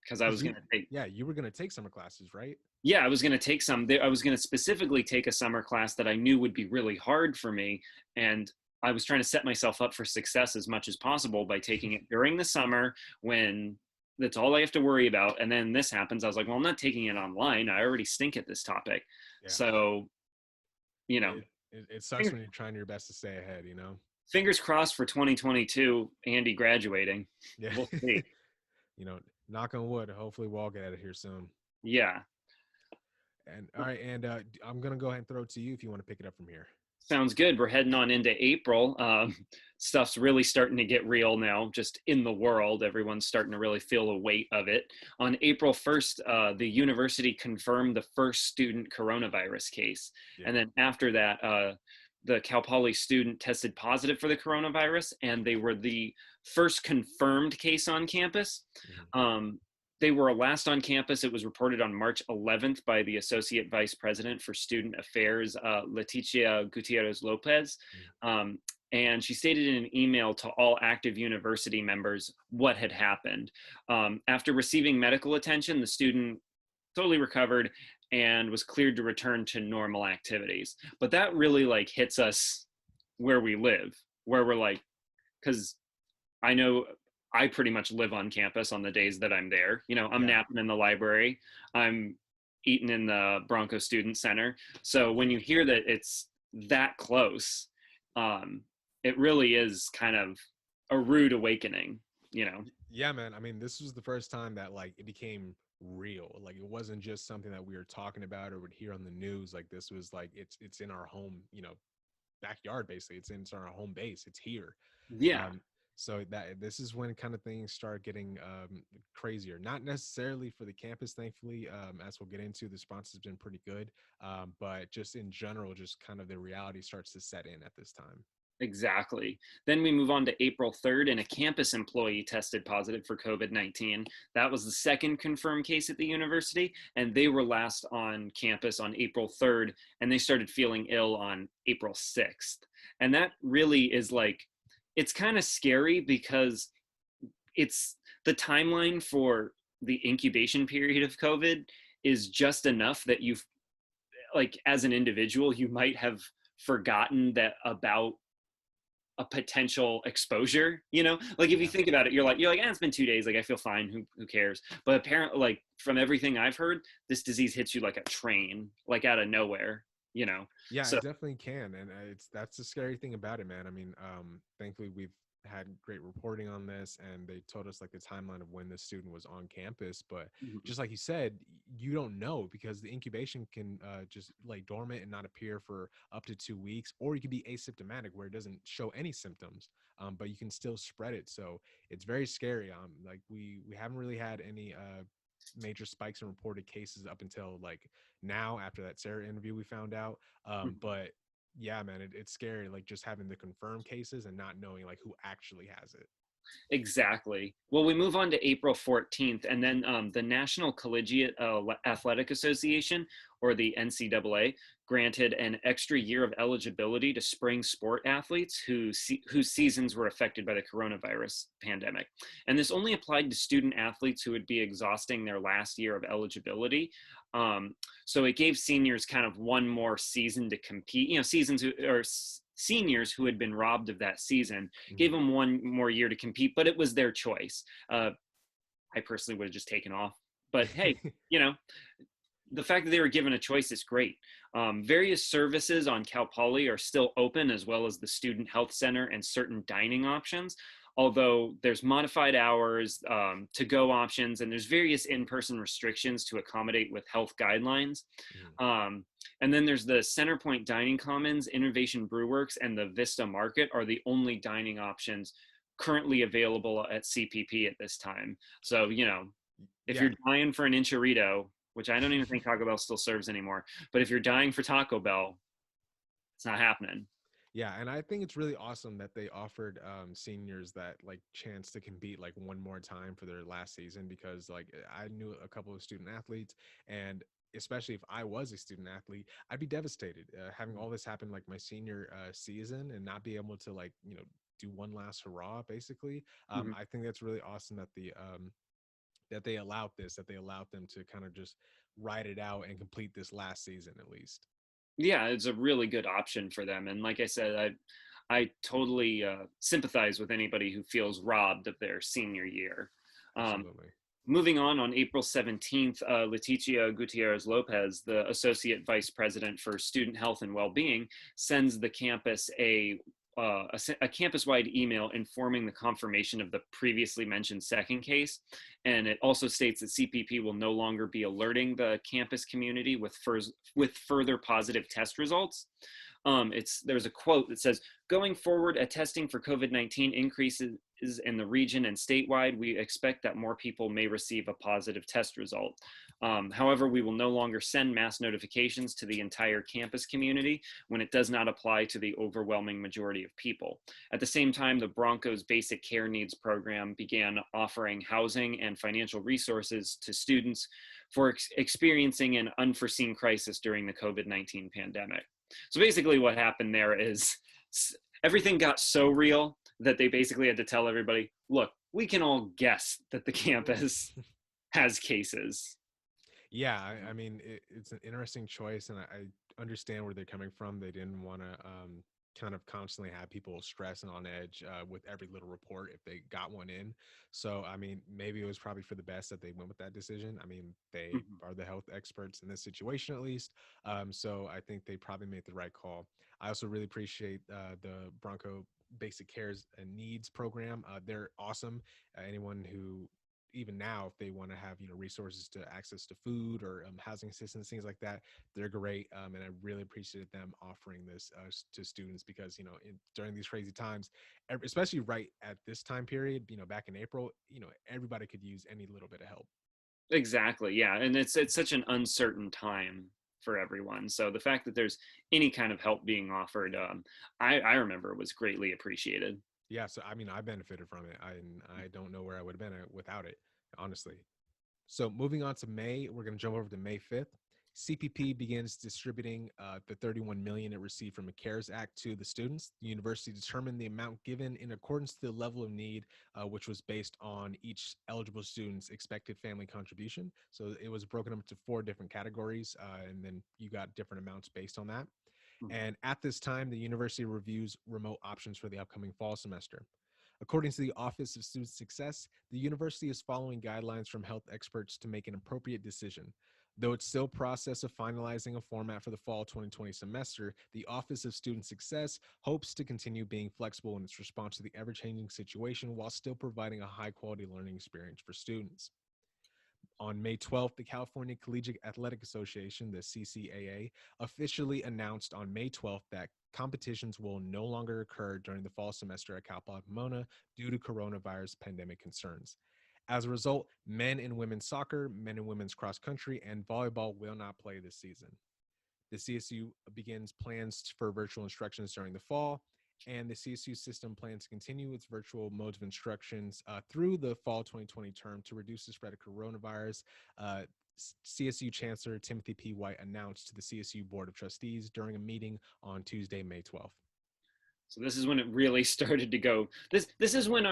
because I was going to take. Yeah, you were going to take summer classes, right? Yeah, I was going to take some. I was going to specifically take a summer class that I knew would be really hard for me. And I was trying to set myself up for success as much as possible by taking it during the summer when that's all I have to worry about. And then this happens. I was like, well, I'm not taking it online. I already stink at this topic. Yeah. So, it sucks when you're trying your best to stay ahead, Fingers crossed for 2022, Andy graduating. Yeah. We'll see. Knock on wood. Hopefully we'll all get out of here soon. Yeah. And all right. And I'm going to go ahead and throw it to you if you want to pick it up from here. Sounds good. We're heading on into April. Stuff's really starting to get real now, just in the world. Everyone's starting to really feel the weight of it. On April 1st, the university confirmed the first student coronavirus case. Yeah. And then after that, the Cal Poly student tested positive for the coronavirus, and they were the first confirmed case on campus. Mm-hmm. They were last on campus. It was reported on March 11th by the Associate Vice President for Student Affairs, Leticia Gutierrez Lopez. And she stated in an email to all active university members what had happened. After receiving medical attention, the student totally recovered and was cleared to return to normal activities. But that really hits us where we live, where we're because I know I pretty much live on campus on the days that I'm there. I'm napping in the library. I'm eating in the Bronco Student Center. So when you hear that it's that close, it really is kind of a rude awakening, Yeah, man. I mean, this was the first time that like it became real. Like it wasn't just something that we were talking about or would hear on the news. Like this was like it's in our home, backyard basically. It's our home base. It's here. Yeah. Um, so that this is when kind of things start getting crazier. Not necessarily for the campus, thankfully. As we'll get into, the response has been pretty good. But just in general, just kind of the reality starts to set in at this time. Exactly. Then we move on to April 3rd, and a campus employee tested positive for COVID 19. That was the second confirmed case at the university, and they were last on campus on April 3rd, and they started feeling ill on April 6th. And that really is like, it's kind of scary because it's the timeline for the incubation period of COVID is just enough that you've, like, as an individual, you might have forgotten that about a potential exposure, like if you Yeah. think about it, you're like, it's been 2 days, like I feel fine, who cares? But apparently, like from everything I've heard, this disease hits you like a train, like out of nowhere, Yeah, so it definitely can, and it's that's the scary thing about it, man. I mean, thankfully we've had great reporting on this, and they told us like the timeline of when the student was on campus. But mhm, just like you said, you don't know because the incubation can just lay dormant and not appear for up to 2 weeks, or you could be asymptomatic where it doesn't show any symptoms, but you can still spread it. So it's very scary. Like we haven't really had any major spikes in reported cases up until like now after that Sarah interview we found out. mhm. But yeah, man, it's scary, like just having the confirmed cases and not knowing like who actually has it. Exactly. Well, we move on to April 14th, and then the National Collegiate Athletic Association, or the NCAA, granted an extra year of eligibility to spring sport athletes whose seasons were affected by the coronavirus pandemic. And this only applied to student athletes who would be exhausting their last year of eligibility. Um, so it gave seniors kind of one more season to compete. Seniors who had been robbed of that season, gave Mhm. them one more year to compete, but it was their choice. I personally would have just taken off. But hey, you know, the fact that they were given a choice is great. Various services on Cal Poly are still open, as well as the Student Health Center and certain dining options. Although there's modified hours, to-go options, and there's various in-person restrictions to accommodate with health guidelines. Mhm. Um, and then there's the Centerpoint Dining Commons, Innovation Brewworks, and the Vista Market are the only dining options currently available at CPP at this time. So, if Yeah. you're dying for an enchilada, which I don't even think Taco Bell still serves anymore, but if you're dying for Taco Bell, it's not happening. Yeah, and I think it's really awesome that they offered seniors that like chance to compete like one more time for their last season because like I knew a couple of student athletes, and especially if I was a student athlete, I'd be devastated having all this happen like my senior season and not be able to like do one last hurrah basically. Mhm. I think that's really awesome that that they allowed this, that they allowed them to kind of just ride it out and complete this last season at least. Yeah, it's a really good option for them. And like I said, I totally sympathize with anybody who feels robbed of their senior year. Um, Absolutely. Moving on April 17th, Leticia Gutierrez Lopez, the Associate Vice President for Student Health and Wellbeing, sends the campus a campus-wide email informing the confirmation of the previously mentioned second case. And it also states that CPP will no longer be alerting the campus community with further positive test results. There's a quote that says, "Going forward, a testing for COVID-19 increases in the region and statewide. We expect that more people may receive a positive test result. However, we will no longer send mass notifications to the entire campus community when it does not apply to the overwhelming majority of people. At the same time, the Broncos Basic Care Needs Program began offering housing and financial resources to students for experiencing an unforeseen crisis during the COVID-19 pandemic." So basically, what happened there is everything got so real that they basically had to tell everybody, look, we can all guess that the campus has cases. Yeah, I mean, it's an interesting choice, and I understand where they're coming from. They didn't want to kind of constantly have people stress and on edge with every little report if they got one in. So, I mean, maybe it was probably for the best that they went with that decision. I mean, they Mhm. are the health experts in this situation, at least. So, I think they probably made the right call. I also really appreciate the Bronco basic cares and needs program. They're awesome. Anyone who, even now, if they want to have resources to access to food or housing assistance, things like that, they're great. And I really appreciated them offering this to students because during these crazy times, especially right at this time period, back in April, everybody could use any little bit of help. Exactly. Yeah. And it's such an uncertain time for everyone. So the fact that there's any kind of help being offered, I remember was greatly appreciated. Yeah, so I mean, I benefited from it. I don't know where I would have been without it, honestly. So moving on to May, we're going to jump over to May 5th. CPP begins distributing the 31 million it received from the CARES Act to the students. The university determined the amount given in accordance to the level of need, which was based on each eligible student's expected family contribution. So it was broken up into 4 different categories, and then you got different amounts based on that. And at this time, the university reviews remote options for the upcoming fall semester. According to the Office of Student Success, the university is following guidelines from health experts to make an appropriate decision. Though it's still process of finalizing a format for the fall 2020 semester, the Office of Student Success hopes to continue being flexible in its response to the ever-changing situation while still providing a high-quality learning experience for students. On May 12th, the California Collegiate Athletic Association, the CCAA, officially announced on May 12th that competitions will no longer occur during the fall semester at Poly Pomona due to coronavirus pandemic concerns. As a result, men and women's soccer, men and women's cross country, and volleyball will not play this season. The CSU begins plans for virtual instructions during the fall, and the CSU system plans to continue its virtual modes of instructions through the fall 2020 term to reduce the spread of coronavirus. Uh, CSU Chancellor Timothy P. White announced to the CSU Board of Trustees during a meeting on Tuesday, May 12th. So this is when it really started to go. This is when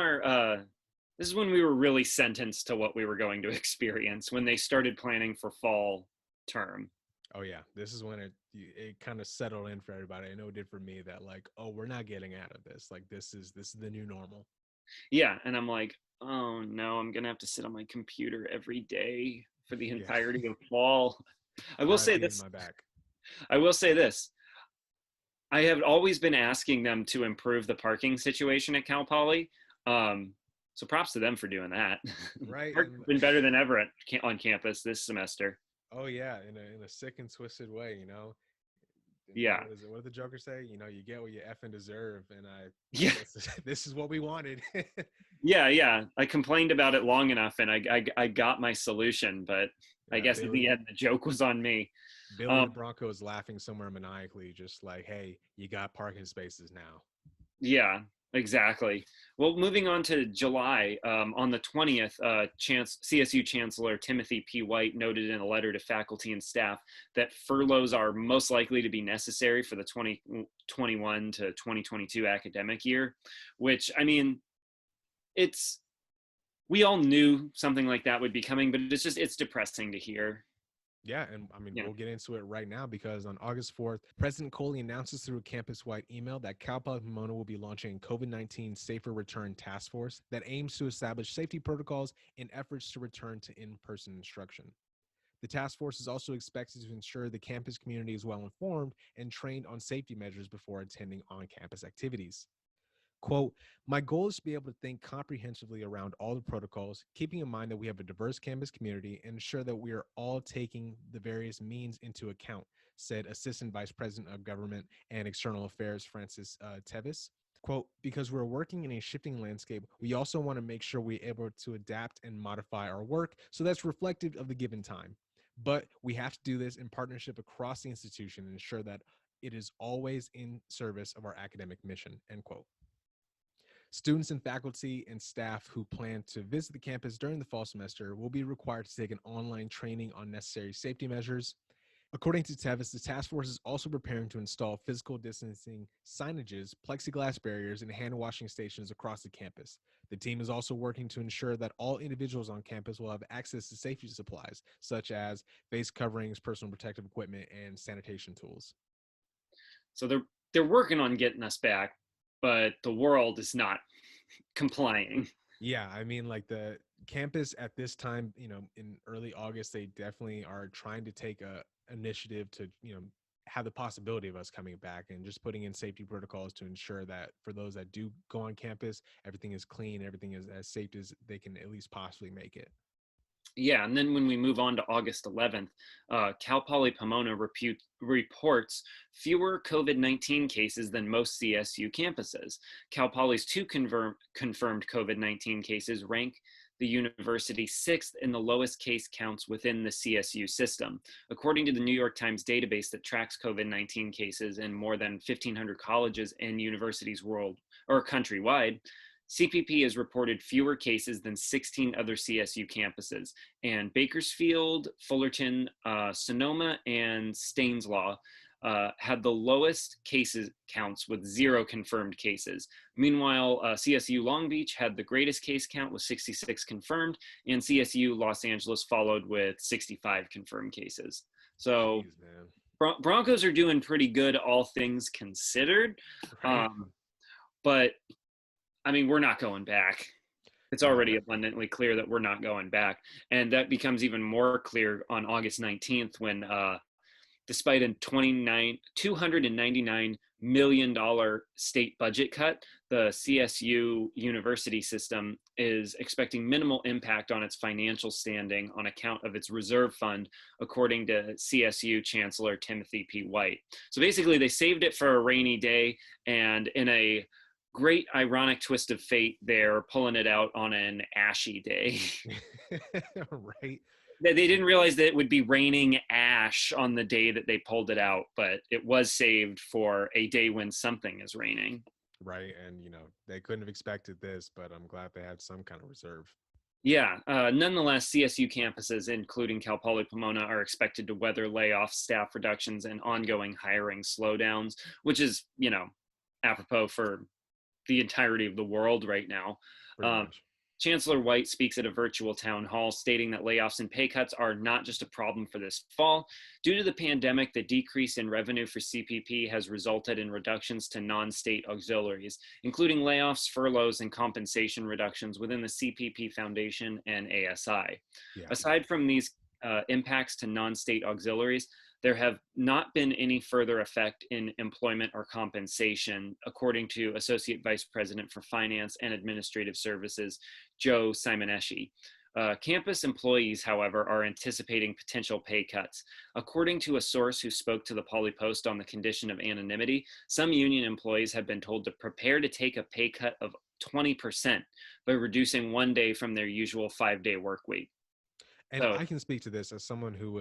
this is when we were really sentenced to what we were going to experience when they started planning for fall term. Oh yeah, this is when it kind of settled in for everybody. I know it did for me that like, oh, we're not getting out of this. Like this is the new normal. Yeah, and I'm like, oh no, I'm gonna have to sit on my computer every day for the Yeah, entirety of fall. I will say RIP in this. my back. I will say this. I have always been asking them to improve the parking situation at Cal Poly. So props to them for doing that. Right, Parking's and been better than ever on campus this semester. oh yeah, in a sick and twisted way, you know. Yeah. What is it? What did the Joker say? You get what you effing deserve, and I Yeah. guess this is what we wanted. Yeah. I complained about it long enough, and I got my solution, but I guess in the Billy, end the joke was on me. Billy the Bronco is laughing somewhere maniacally, just like, hey, you got parking spaces now. Yeah, exactly. Well, moving on to July, on the 20th, CSU Chancellor Timothy P. White noted in a letter to faculty and staff that furloughs are most likely to be necessary for the 2021 to 2022 academic year, which, I mean, we all knew something like that would be coming, but it's depressing to hear. Yeah, and I mean, Yeah. we'll get into it right now because on August 4th, President Coley announces through a campus-wide email that Cal Poly Pomona will be launching a COVID-19 Safer Return Task Force that aims to establish safety protocols in efforts to return to in-person instruction. The task force is also expected to ensure the campus community is well informed and trained on safety measures before attending on-campus activities. Quote, my goal is to be able to think comprehensively around all the protocols, keeping in mind that we have a diverse campus community and ensure that we are all taking the various means into account, said Assistant Vice President of Government and External Affairs, Francis Tevis. Quote, because we're working in a shifting landscape, we also want to make sure we're able to adapt and modify our work so that's reflective of the given time. But we have to do this in partnership across the institution and ensure that it is always in service of our academic mission, end quote. Students and faculty and staff who plan to visit the campus during the fall semester will be required to take an online training on necessary safety measures. According to Tevis, the task force is also preparing to install physical distancing signages, plexiglass barriers, and hand washing stations across the campus. The team is also working to ensure that all individuals on campus will have access to safety supplies, such as face coverings, personal protective equipment, and sanitation tools. So they're working on getting us back, but the world is not complying. Yeah, I mean, like the campus at this time, in early August, they definitely are trying to take a initiative to, have the possibility of us coming back, and just putting in safety protocols to ensure that for those that do go on campus, everything is clean, everything is as safe as they can at least possibly make it. Yeah, and then when we move on to August 11th, Cal Poly Pomona reports fewer COVID-19 cases than most CSU campuses. Cal Poly's two confirmed COVID-19 cases rank the university sixth in the lowest case counts within the CSU system. According to the New York Times database that tracks COVID-19 cases in more than 1,500 colleges and universities countrywide, CPP has reported fewer cases than 16 other CSU campuses, and Bakersfield, Fullerton, Sonoma, and Stanislaus had the lowest cases counts with 0 confirmed cases. Meanwhile, CSU Long Beach had the greatest case count with 66 confirmed, and CSU Los Angeles followed with 65 confirmed cases. So Jeez, Broncos are doing pretty good, all things considered. right? But I mean, we're not going back. It's No, already abundantly clear that we're not going back. And that becomes even more clear on August 19th when, despite a $299 million state budget cut, the CSU university system is expecting minimal impact on its financial standing on account of its reserve fund, according to CSU Chancellor Timothy P. White. So basically, they saved it for a rainy day, and in a great ironic twist of fate, they're pulling it out on an ashy day. right. They didn't realize that it would be raining ash on the day that they pulled it out, but it was saved for a day when something is raining. Right. And, they couldn't have expected this, but I'm glad they had some kind of reserve. Yeah, nonetheless, CSU campuses, including Cal Poly Pomona, are expected to weather layoffs, staff reductions, and ongoing hiring slowdowns, which is, apropos for the entirety of the world right now. Pretty much. Chancellor White speaks at a virtual town hall, stating that layoffs and pay cuts are not just a problem for this fall. Due to the pandemic, the decrease in revenue for CPP has resulted in reductions to non-state auxiliaries, including layoffs, furloughs, and compensation reductions within the CPP Foundation and ASI. Yeah. Aside from these impacts to non-state auxiliaries, there have not been any further effect in employment or compensation, according to Associate Vice President for Finance and Administrative Services, Joe Simoneschi. Campus employees, however, are anticipating potential pay cuts. According to a source who spoke to the Poly Post on the condition of anonymity, some union employees have been told to prepare to take a pay cut of 20% by reducing 1 day from their usual 5-day work week. And So, I can speak to this as someone who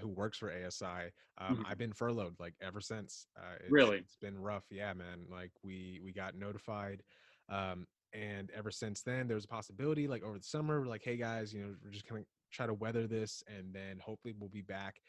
works for ASI. I've been furloughed like ever since. Really? It's been rough. Yeah, man. Like we got notified, and ever since then, there was a possibility. Like over the summer, we're like, hey guys, we're just gonna try to weather this, and then hopefully we'll be back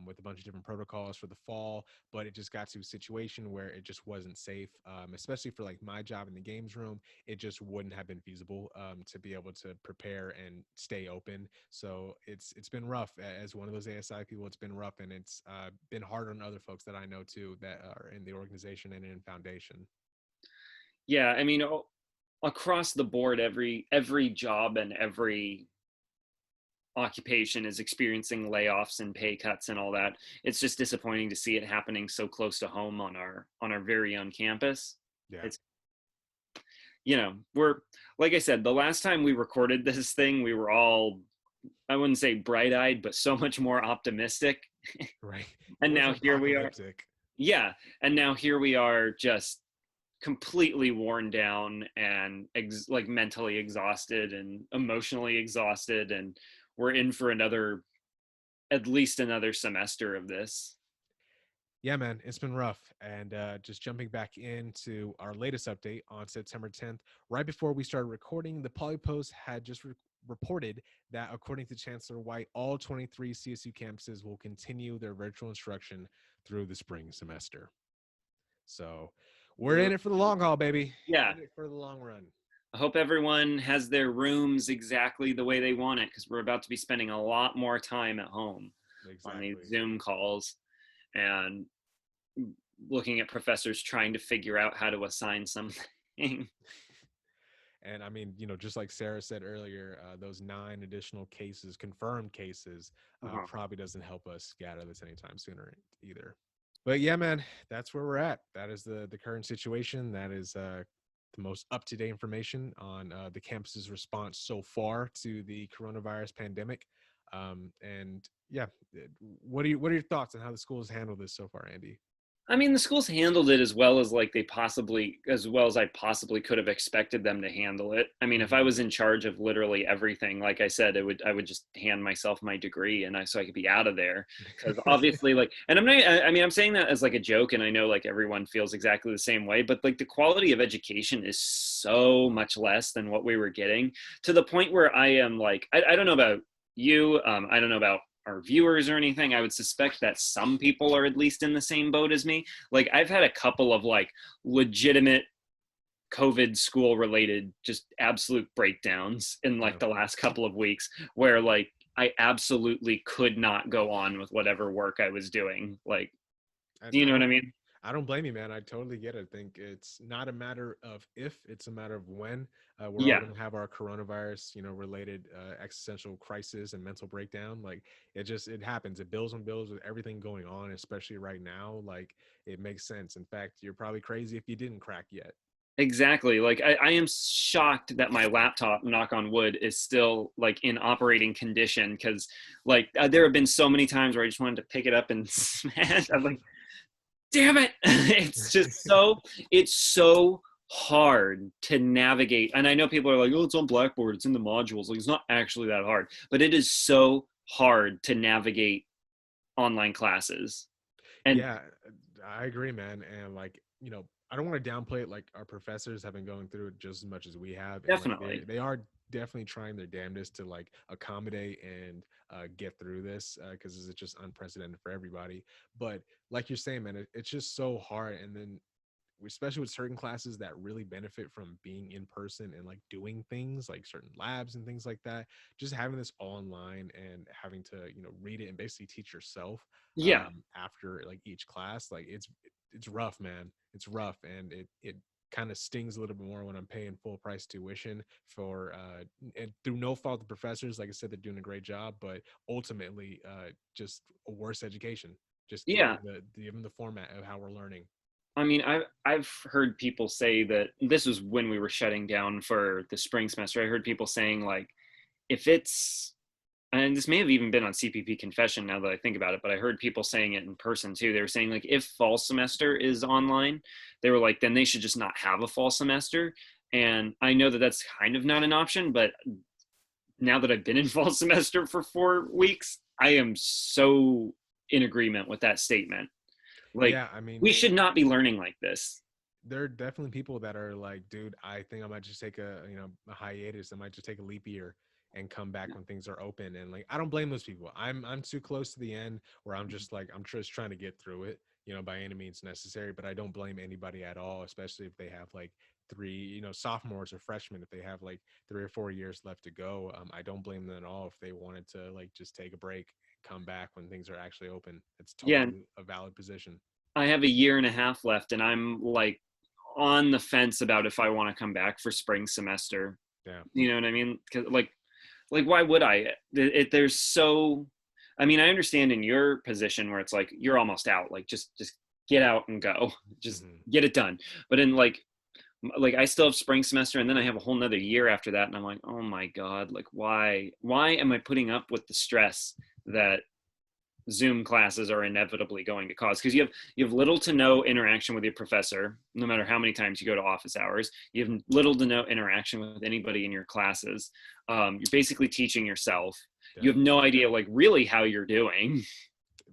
with a bunch of different protocols for the fall. But it just got to a situation where it just wasn't safe, especially for like my job in the games room. It just wouldn't have been feasible to be able to prepare and stay open. So it's been rough. As one of those ASI people, it's been rough, and it's been hard on other folks that I know too that are in the organization and in foundation. Yeah, I mean, across the board, every job and every occupation is experiencing layoffs and pay cuts and all that. It's just disappointing to see it happening so close to home on our very own campus. Yeah. It's we're, like I said, the last time we recorded this thing, we were all, I wouldn't say bright-eyed, but so much more optimistic. Right. And now here we are. Apocalyptic. Yeah, and now here we are, just completely worn down and like mentally exhausted and emotionally exhausted, and we're in for at least another semester of this. Yeah, man, it's been rough. And just jumping back into our latest update on September 10th, right before we started recording, the Poly Post had just reported that, according to Chancellor White, all 23 CSU campuses will continue their virtual instruction through the spring semester. So we're in it for the long haul, baby. Yeah. In it for the long run. I hope everyone has their rooms exactly the way they want it, because we're about to be spending a lot more time at home on these Zoom calls and looking at professors trying to figure out how to assign something. And I mean, just like Sarah said earlier, those 9 additional cases, confirmed cases, probably doesn't help us get out of this anytime sooner either. But yeah, man, that's where we're at. That is the current situation. That is the most up to date information on the campus's response so far to the coronavirus pandemic. And yeah, what are your thoughts on how the school has handled this so far, Andy? I mean, the schools handled it as well as like as well as I possibly could have expected them to handle it. I mean, if I Hmm. was in charge of literally everything, like I said, I would just hand myself my degree so I could be out of there. Because obviously, like, and I'm not, I mean, I'm saying that as like a joke, and I know like everyone feels exactly the same way, but like the quality of education is so much less than what we were getting, to the point where I am like, I don't know about you, I don't know about our viewers or anything. I would suspect that some people are at least in the same boat as me. Like I've had a couple of like legitimate COVID school related just absolute breakdowns in like Yeah, the last couple of weeks where like I absolutely could not go on with whatever work I was doing. Like, I, do you I know what I don't mean? I don't blame you, man. I totally get it. I think it's not a matter of if, it's a matter of when. We're all Yeah, going to have our coronavirus, related existential crisis and mental breakdown. Like it happens. It builds on builds with everything going on, especially right now. Like it makes sense. In fact, you're probably crazy if you didn't crack yet. exactly. Like I am shocked that my laptop, knock on wood, is still like in operating condition, because like there have been so many times where I just wanted to pick it up and smash. I'm like, damn it. It's so hard to navigate. And I know people are like, oh, it's on Blackboard, it's in the modules. Like, it's not actually that hard, but it is so hard to navigate online classes. And Yeah, I agree, man. And like, I don't want to downplay it. Like our professors have been going through it just as much as we have, and like definitely, they are definitely trying their damnedest to like accommodate and get through this because it's just unprecedented for everybody. But like you're saying, man, it's just so hard. And then especially with certain classes that really benefit from being in person and like doing things like certain labs and things like that, just having this online and having to read it and basically teach yourself yeah. after like each class, like it's rough, man. It's rough, and it kind of stings a little bit more when I'm paying full price tuition for and through no fault of the professors. Like I said, they're doing a great job, but ultimately just a worse education, just Yeah. given the format of how we're learning. I mean, I've heard people say that this was when we were shutting down for the spring semester. I heard people saying like, if it's, and this may have even been on CPP Confession now that I think about it, but I heard people saying it in person too. They were saying like, if fall semester is online, they were like, then they should just not have a fall semester. And I know that that's kind of not an option, but now that I've been in fall semester for 4 weeks, I am so in agreement with that statement. Like, Yeah, I mean, we should not be learning like this. there are definitely people that are like, dude, I think I might just take a hiatus. I might just take a leap year and come back when things are open. And like, I don't blame those people. I'm too close to the end where I'm just like, I'm just trying to get through it, by any means necessary. But I don't blame anybody at all, especially if they have like three, sophomores or freshmen, if they have like 3 or 4 years left to go. I don't blame them at all if they wanted to like just take a break, come back when things are actually open. It's Yeah, totally a valid position. I have a year and a half left, and I'm like on the fence about if I want to come back for spring semester. Yeah. You know what I mean? Because like why would I? There's so. I mean, I understand in your position where it's like you're almost out. Like just get out and go. Just Hmm. get it done. But in like I still have spring semester, and then I have a whole nother year after that, and I'm like, oh my god, like why am I putting up with the stress that Zoom classes are inevitably going to cause? Because you have little to no interaction with your professor, no matter how many times you go to office hours. You have little to no interaction with anybody in your classes. You're basically teaching yourself. You Yeah. have no idea, like, really how you're doing.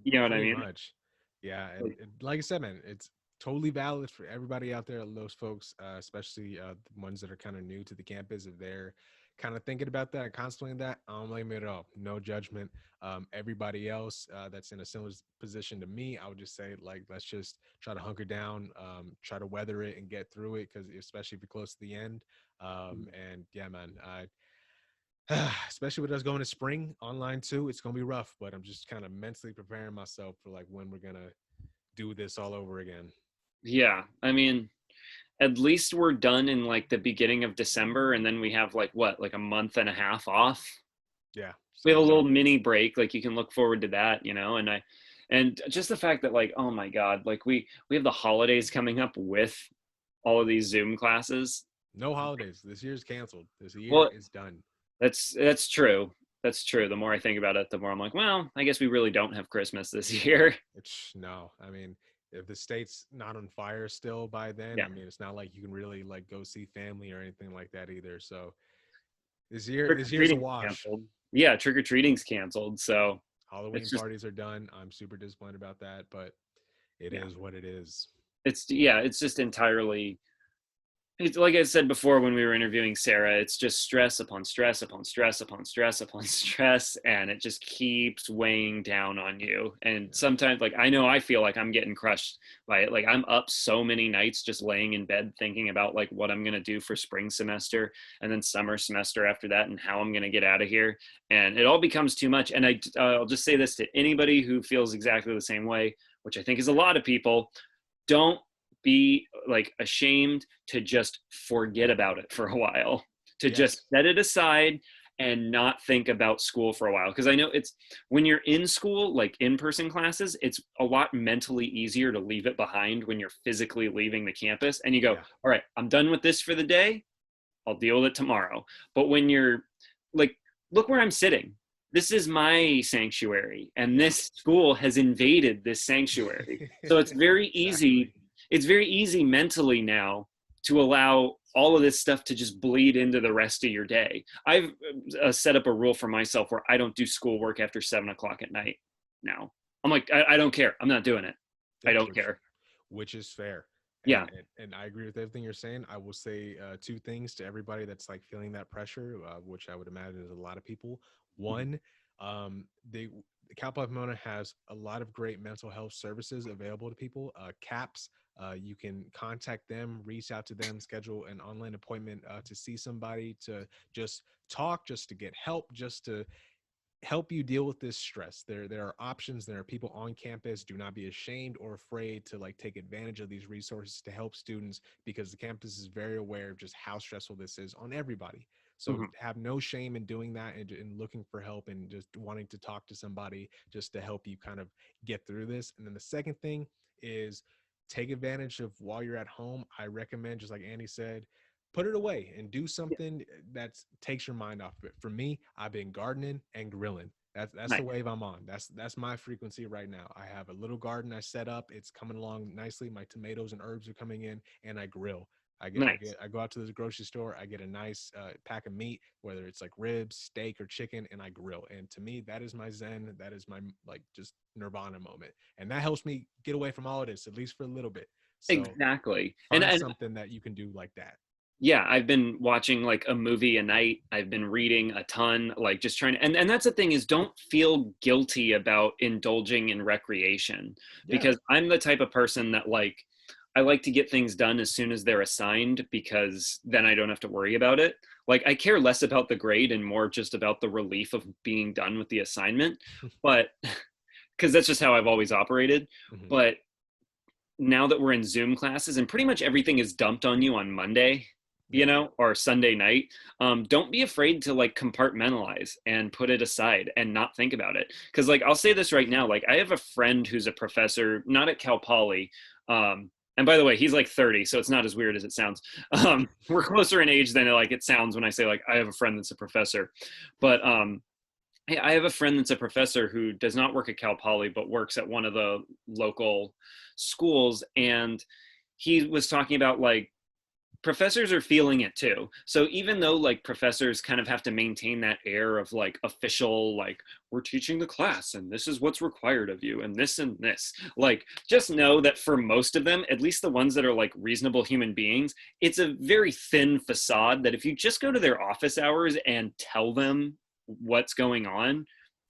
You know what I Pretty mean? much. Yeah, and, Like, like I said, man, it's totally valid for everybody out there, those folks, especially the ones that are kind of new to the campus. If they're kind of thinking about that and contemplating that, I don't blame it at all. No judgment. Everybody else that's in a similar position to me, I would just say, like, let's just try to hunker down, try to weather it and get through it, because especially if you're close to the end. And yeah, man, especially with us going to spring online too, it's gonna be rough. But I'm just kind of mentally preparing myself for like when we're gonna do this all over again. yeah, I mean, at least we're done in like the beginning of December, and then we have like what, like a month and a half off. Yeah, We have a sounds little right. mini break. Like you can look forward to that, and And just the fact that like, oh my God, like we have the holidays coming up with all of these Zoom classes. No holidays. This year's canceled. This year Well, is done. that's true. That's true. The more I think about it, the more I'm like, well, I guess we really don't have Christmas this year. It's no. I mean, if the state's not on fire still by then, Yeah. I mean, it's not like you can really like go see family or anything like that either. So Trick or this year's a treating's wash. canceled. Yeah, trick or treating's canceled. So Halloween it's just parties are done. I'm super disappointed about that, but it yeah. is what it is. It's just entirely, it's like I said before when we were interviewing Sarah, it's just stress upon stress upon stress upon stress upon stress, and it just keeps weighing down on you. And Yeah. sometimes, like, I know I feel like I'm getting crushed by it. Like, I'm up so many nights just laying in bed thinking about like what I'm gonna do for spring semester and then summer semester after that, and how I'm gonna get out of here. And it all becomes too much. And I'll just say this to anybody who feels exactly the same way, which I think is a lot of people: don't be like ashamed to just forget about it for a while, to just Yes. set it aside and not think about school for a while. Because I know it's, when you're in school, like in-person classes, it's a lot mentally easier to leave it behind when you're physically leaving the campus and you go, Yeah. all right, I'm done with this for the day, I'll deal with it tomorrow. But when you're like, look where I'm sitting, this is my sanctuary and Yeah. this school has invaded this sanctuary. So it's very Exactly. easy, it's very easy mentally now to allow all of this stuff to just bleed into the rest of your day. I've set up a rule for myself where I don't do schoolwork after 7 o'clock at night now. I'm like, I don't care, I'm not doing it. I Yeah, don't care. which is fair. Yeah. And I agree with everything you're saying. I will say two things to everybody that's like feeling that pressure, which I would imagine is a lot of people. Mhm. One, they Cal Poly Pomona has a lot of great mental health services available to people. CAPS, you can contact them, reach out to them, schedule an online appointment to see somebody, to just talk, just to get help, just to help you deal with this stress. There are options. There are people on campus. Do not be ashamed or afraid to like take advantage of these resources to help students, because the campus is very aware of just how stressful this is on everybody. So Mhm. have no shame in doing that, and looking for help, and just wanting to talk to somebody just to help you kind of get through this. And then the second thing is, take advantage of while you're at home. I recommend, just like Andy said, put it away and do Yeah. something that takes your mind off of it. For me, I've been gardening and grilling. That's the Nice. wave I'm on. That's my frequency right now. I have a little garden I set up. It's coming along nicely. My tomatoes and herbs are coming in, and I grill. Nice. I go out to the grocery store. I get a nice pack of meat, whether it's like ribs, steak, or chicken, and I grill. And to me, that is my zen. That is my like just nirvana moment, and that helps me get away from all of this, at least for a little bit. So Exactly. find something that you can do like that. Yeah, I've been watching like a movie a night. I've been reading a ton, like just trying to, and that's the thing, is don't feel guilty about indulging in recreation, Yeah. because I'm the type of person that like, I like to get things done as soon as they're assigned, because then I don't have to worry about it. Like I care less about the grade and more just about the relief of being done with the assignment. But because that's just how I've always operated. Mhm. But now that we're in Zoom classes and pretty much everything is dumped on you on Monday, Yeah. or Sunday night, don't be afraid to like compartmentalize and put it aside and not think about it. Because like I'll say this right now, like I have a friend who's a professor, not at Cal Poly. And by the way, he's like 30, so it's not as weird as it sounds. We're closer in age than like it sounds when I say like I have a friend that's a professor. But I have a friend that's a professor who does not work at Cal Poly, but works at one of the local schools. And he was talking about like professors are feeling it too. So even though like professors kind of have to maintain that air of like official, like we're teaching the class and this is what's required of you and this, like just know that for most of them, at least the ones that are like reasonable human beings, it's a very thin facade that if you just go to their office hours and tell them what's going on,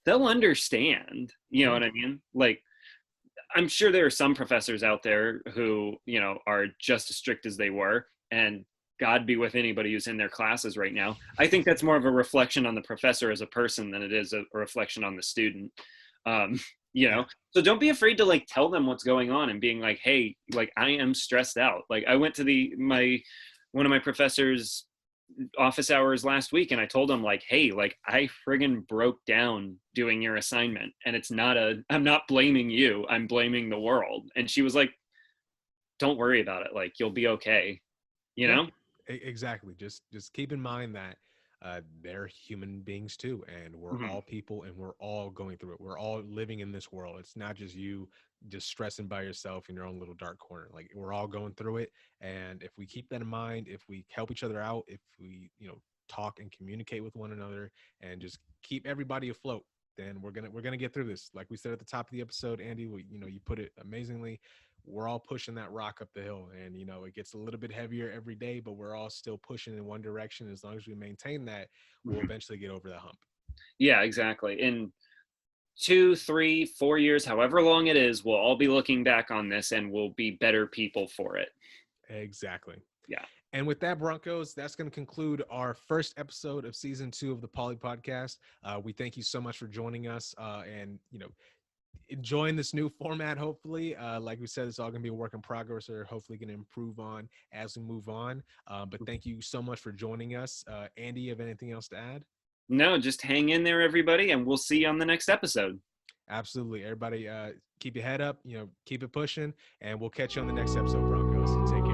they'll understand. You know Yeah. what I mean? Like I'm sure there are some professors out there who, are just as strict as they were, and God be with anybody who's in their classes right now. I think that's more of a reflection on the professor as a person than it is a reflection on the student. Um, Yeah. so don't be afraid to like tell them what's going on and being like, hey, like I am stressed out. Like I went to one of my professors office hours last week, and I told him like, hey, like I friggin' broke down doing your assignment, and I'm not blaming you, I'm blaming the world. And she was like, don't worry about it, like you'll be okay, you Yeah, know. exactly. Just keep in mind that they're human beings too, and we're Hmm. all people, and we're all going through it. We're all living in this world. It's not just you just stressing by yourself in your own little dark corner. Like we're all going through it, and if we keep that in mind, if we help each other out, if we talk and communicate with one another, and just keep everybody afloat, then we're gonna get through this. Like we said at the top of the episode, Andy, you put it amazingly. We're all pushing that rock up the hill, and it gets a little bit heavier every day, but we're all still pushing in one direction. As long as we maintain that, we'll Hmm. eventually get over the hump. Yeah, exactly. In 2, 3, 4 years, however long it is, we'll all be looking back on this and we'll be better people for it. Exactly. Yeah. And with that, Broncos, that's going to conclude our first episode of season 2 of the Poly Podcast. We thank you so much for joining us, and enjoying this new format. Hopefully, like we said, it's all going to be a work in progress, or hopefully going to improve on as we move on. But thank you so much for joining us. Andy, you have anything else to add? No, just hang in there, everybody, and we'll see you on the next episode. Absolutely. Everybody, keep your head up, keep it pushing, and we'll catch you on the next episode, Broncos. Take care.